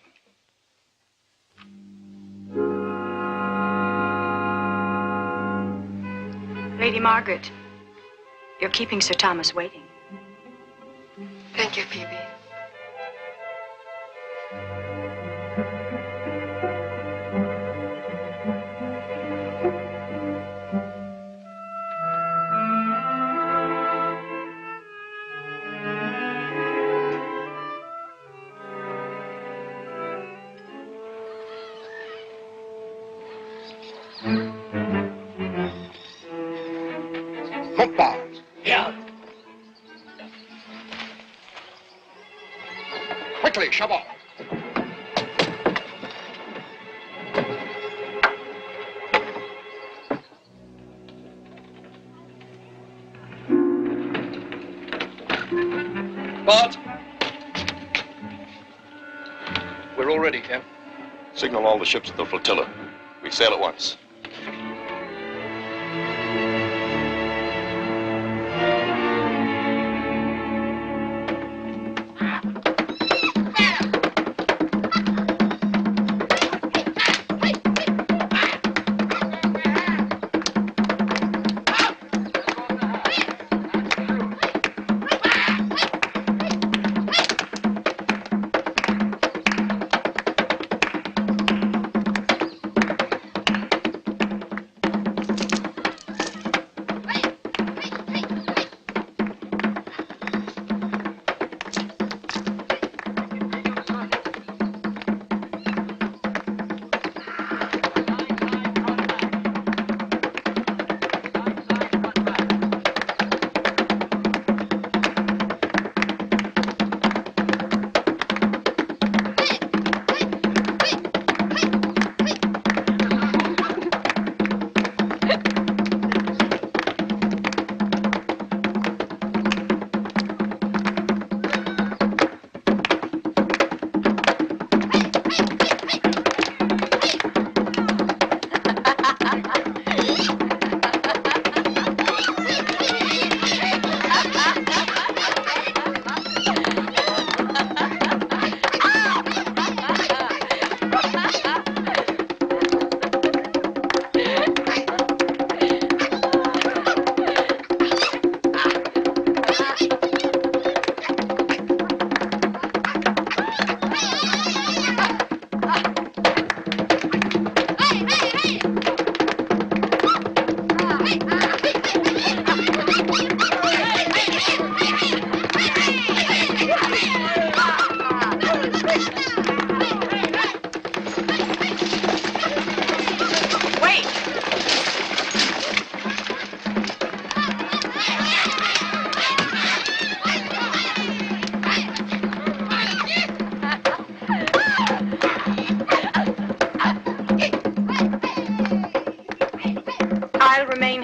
Lady Margaret, you're keeping Sir Thomas waiting. Thank you, Phoebe. Footballs. Yeah. Quickly, shove off. Bart! We're all ready, Cap. Signal all the ships of the flotilla. We sail at once.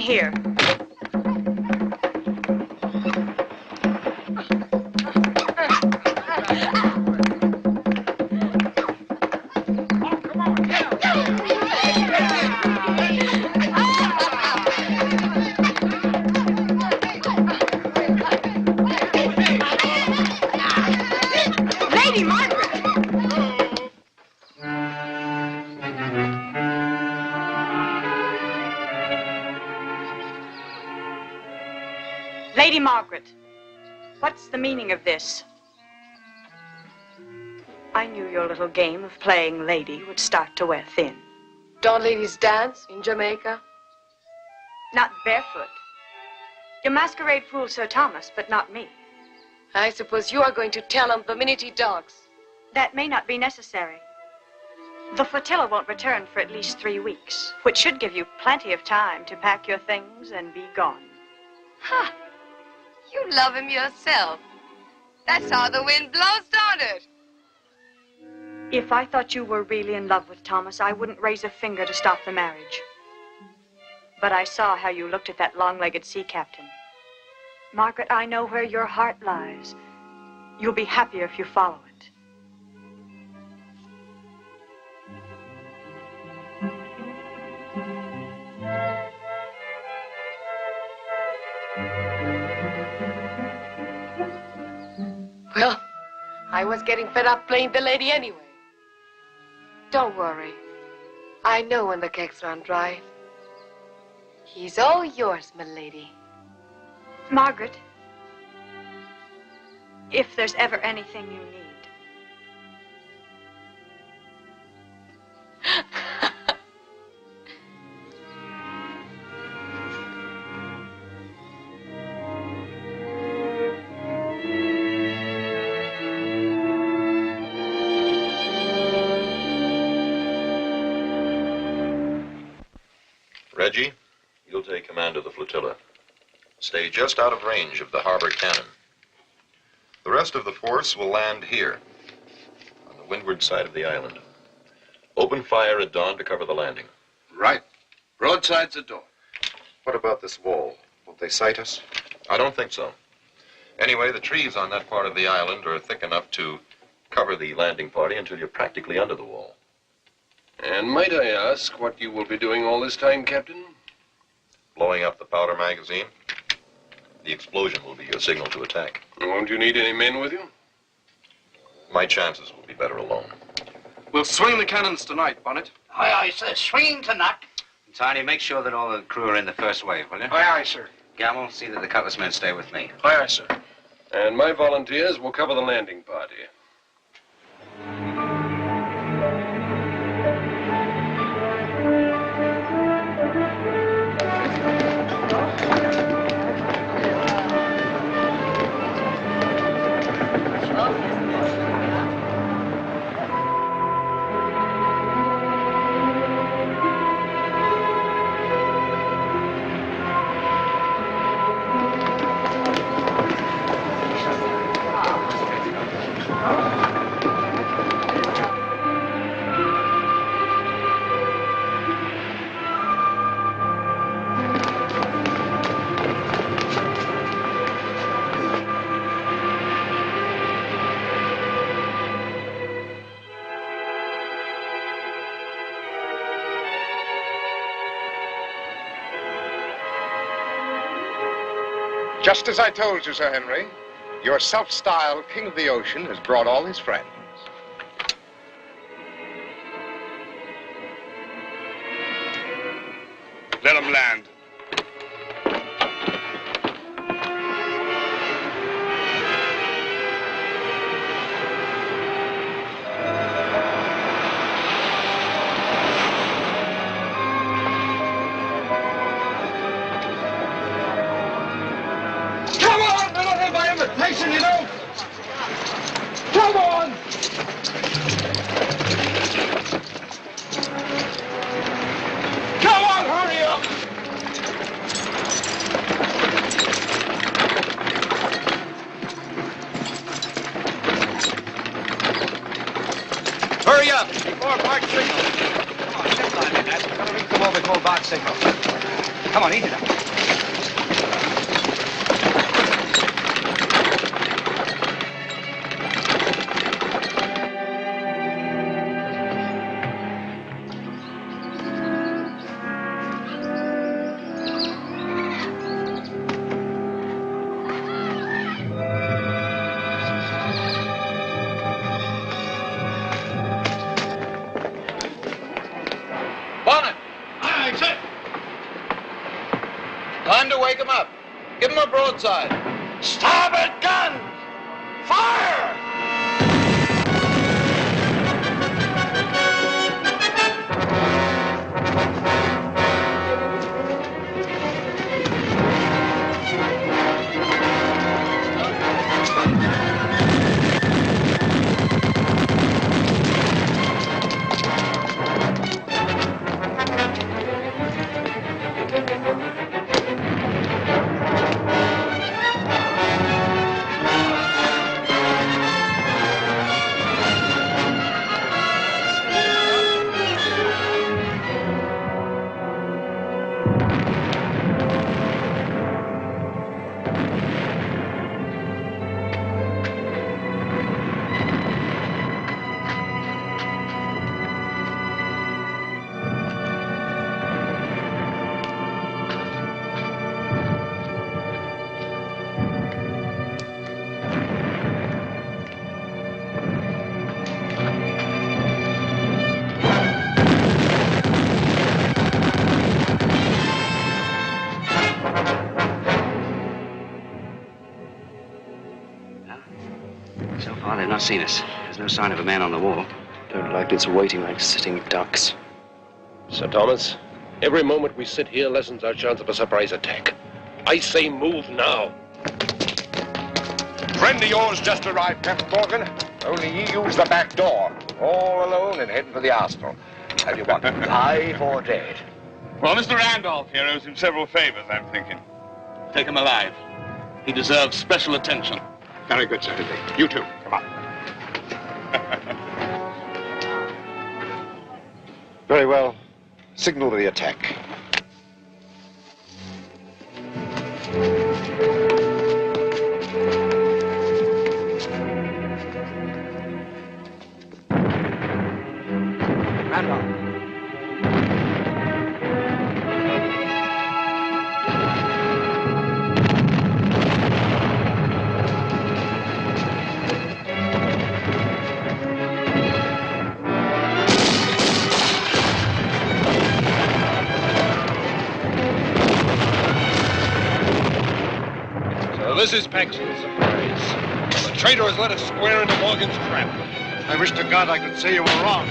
here. Lady Margaret! Lady Margaret, what's the meaning of this? I knew your little game of playing lady would start to wear thin. Don't ladies dance in Jamaica? Not barefoot. You masquerade fool Sir Thomas, but not me. I suppose you are going to tell him the minute he docks. That may not be necessary. The flotilla won't return for at least 3 weeks, which should give you plenty of time to pack your things and be gone. Ha! You love him yourself. That's how the wind blows, don't it? If I thought you were really in love with Thomas, I wouldn't raise a finger to stop the marriage. But I saw how you looked at that long-legged sea captain. Margaret, I know where your heart lies. You'll be happier if you follow it. Well, I was getting fed up playing the lady anyway. Don't worry. I know when the kegs run dry. He's all yours, my lady. Margaret, if there's ever anything you need. Reggie, you'll take command of the flotilla. Stay just out of range of the harbor cannon. The rest of the force will land here, on the windward side of the island. Open fire at dawn to cover the landing. Right. Broadsides at dawn. What about this wall? Won't they sight us? I don't think so. Anyway, the trees on that part of the island are thick enough to cover the landing party until you're practically under the wall. And might I ask what you will be doing all this time, Captain? Blowing up the powder magazine. The explosion will be your signal to attack. Won't you need any men with you? My chances will be better alone. We'll swing the cannons tonight, Bonnet. Aye, aye, sir. Swinging tonight. Tiny, make sure that all the crew are in the first wave, will you? Aye, aye, sir. Gamble, see that the cutlass men stay with me. Aye, aye, sir. And my volunteers will cover the landing party. Just as I told you, Sir Henry, your self-styled King of the Ocean has brought all his friends. Let them land. Come on! They're not here by invitation, you know! Come on! Come on, hurry up! Hurry up! Before Bart signal. Come on, ship line in that. Gotta reach the what we call Bart signal. Come on, eat it up. Bonnet! Aye, sir. Time to wake him up. Give him a broadside. Starboard gun! Fire! So far, they've not seen us. There's no sign of a man on the wall. Don't like it's waiting like sitting ducks. Sir Thomas, every moment we sit here lessens our chance of a surprise attack. I say move now. Friend of yours just arrived, Captain Morgan. Only he used the back door. All alone and heading for the arsenal. Tell you what, alive or dead. Well, Mr. Randolph here owes him several favors, I'm thinking. Take him alive. He deserves special attention. Very good, sir. You too. Come on. Very well. Signal the attack. Randolph. So this is Paxton's surprise. The traitor has led us square into Morgan's trap. I wish to God I could say you were wrong.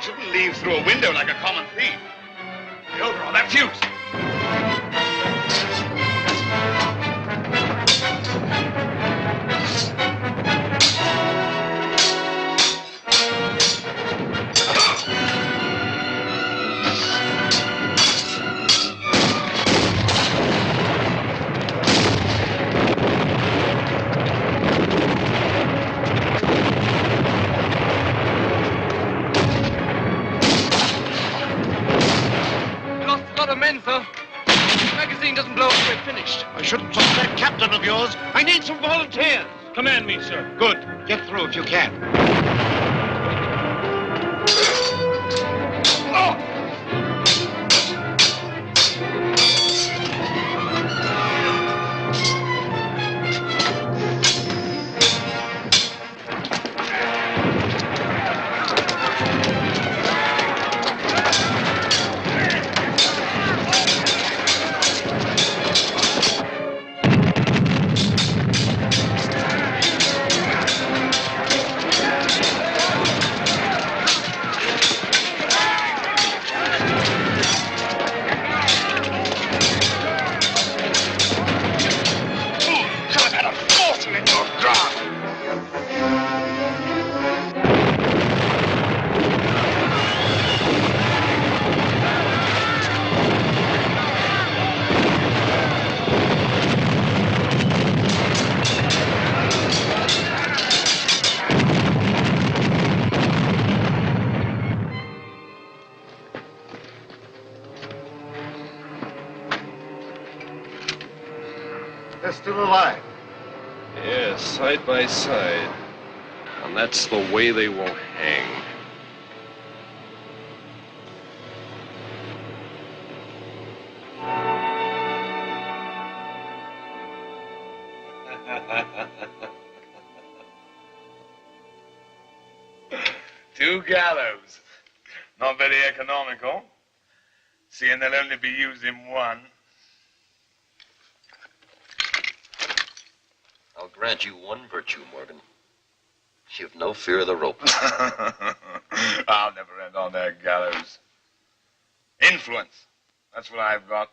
Shouldn't leave through a window like a common thief. The overall, that fuse. I shouldn't trust that captain of yours. I need some volunteers. Command me, sir. Good. Get through if you can. They're still alive. Yes, side by side. And that's the way they will hang. Two gallows. Not very economical, seeing they'll only be used in one. I'll grant you one virtue, Morgan. You've no fear of the rope. I'll never end on their gallows. Influence. That's what I've got.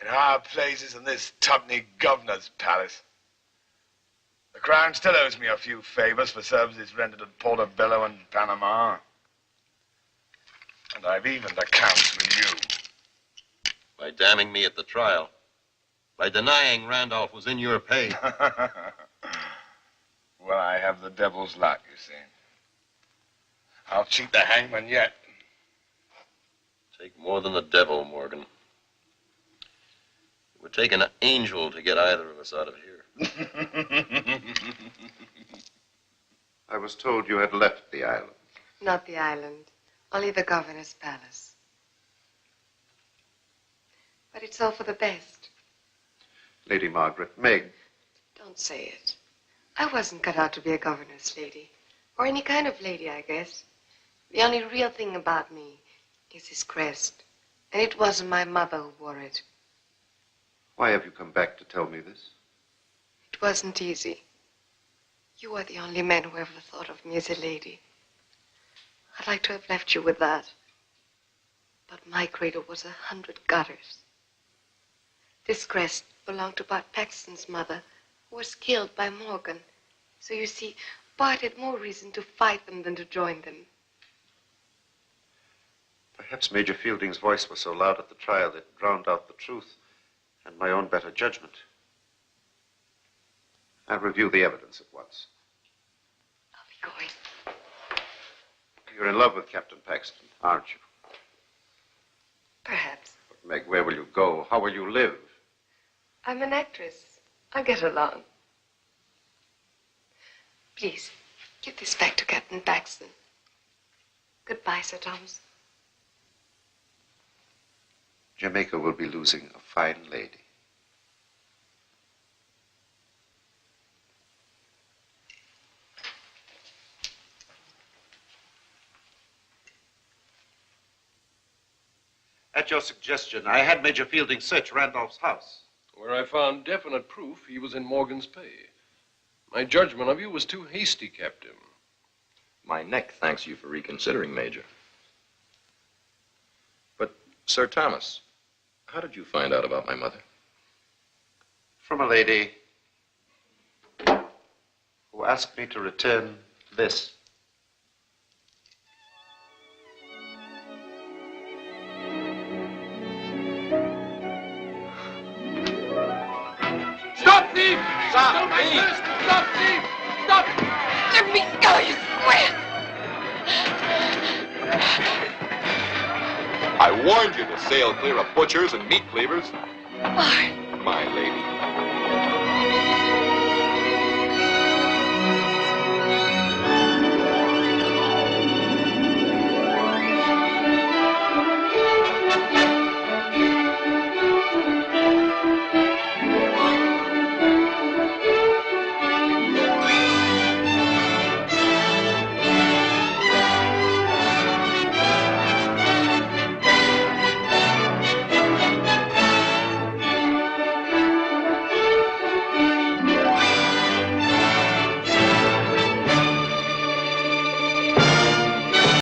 In higher places than this tuppenny governor's palace. The Crown still owes me a few favors for services rendered at Portobello and Panama. And I've evened accounts with you. By damning me at the trial. By denying Randolph was in your pay. Well, I have the devil's luck, you see. I'll cheat the hangman yet. Take more than the devil, Morgan. It would take an angel to get either of us out of here. I was told you had left the island. Not the island, only the governor's palace. But it's all for the best. Lady Margaret, Meg. Don't say it. I wasn't cut out to be a governor's lady. Or any kind of lady, I guess. The only real thing about me is this crest. And it wasn't my mother who wore it. Why have you come back to tell me this? It wasn't easy. You were the only man who ever thought of me as a lady. I'd like to have left you with that. But my cradle was 100 gutters. This crest belonged to Bart Paxton's mother, who was killed by Morgan. So you see, Bart had more reason to fight them than to join them. Perhaps Major Fielding's voice was so loud at the trial that it drowned out the truth and my own better judgment. I'll review the evidence at once. I'll be going. You're in love with Captain Paxton, aren't you? Perhaps. But Meg, where will you go? How will you live? I'm an actress. I'll get along. Please, give this back to Captain Paxton. Goodbye, Sir Thomas. Jamaica will be losing a fine lady. At your suggestion, I had Major Fielding search Randolph's house. Where I found definite proof he was in Morgan's pay. My judgment of you was too hasty, Captain. My neck thanks you for reconsidering, Major. But, Sir Thomas, how did you find out about my mother? From a lady who asked me to return this. Stop thief! Stop thief! Stop thief! Stop! Let me go, you square! I warned you to sail clear of butchers and meat cleavers. Bart. My lady.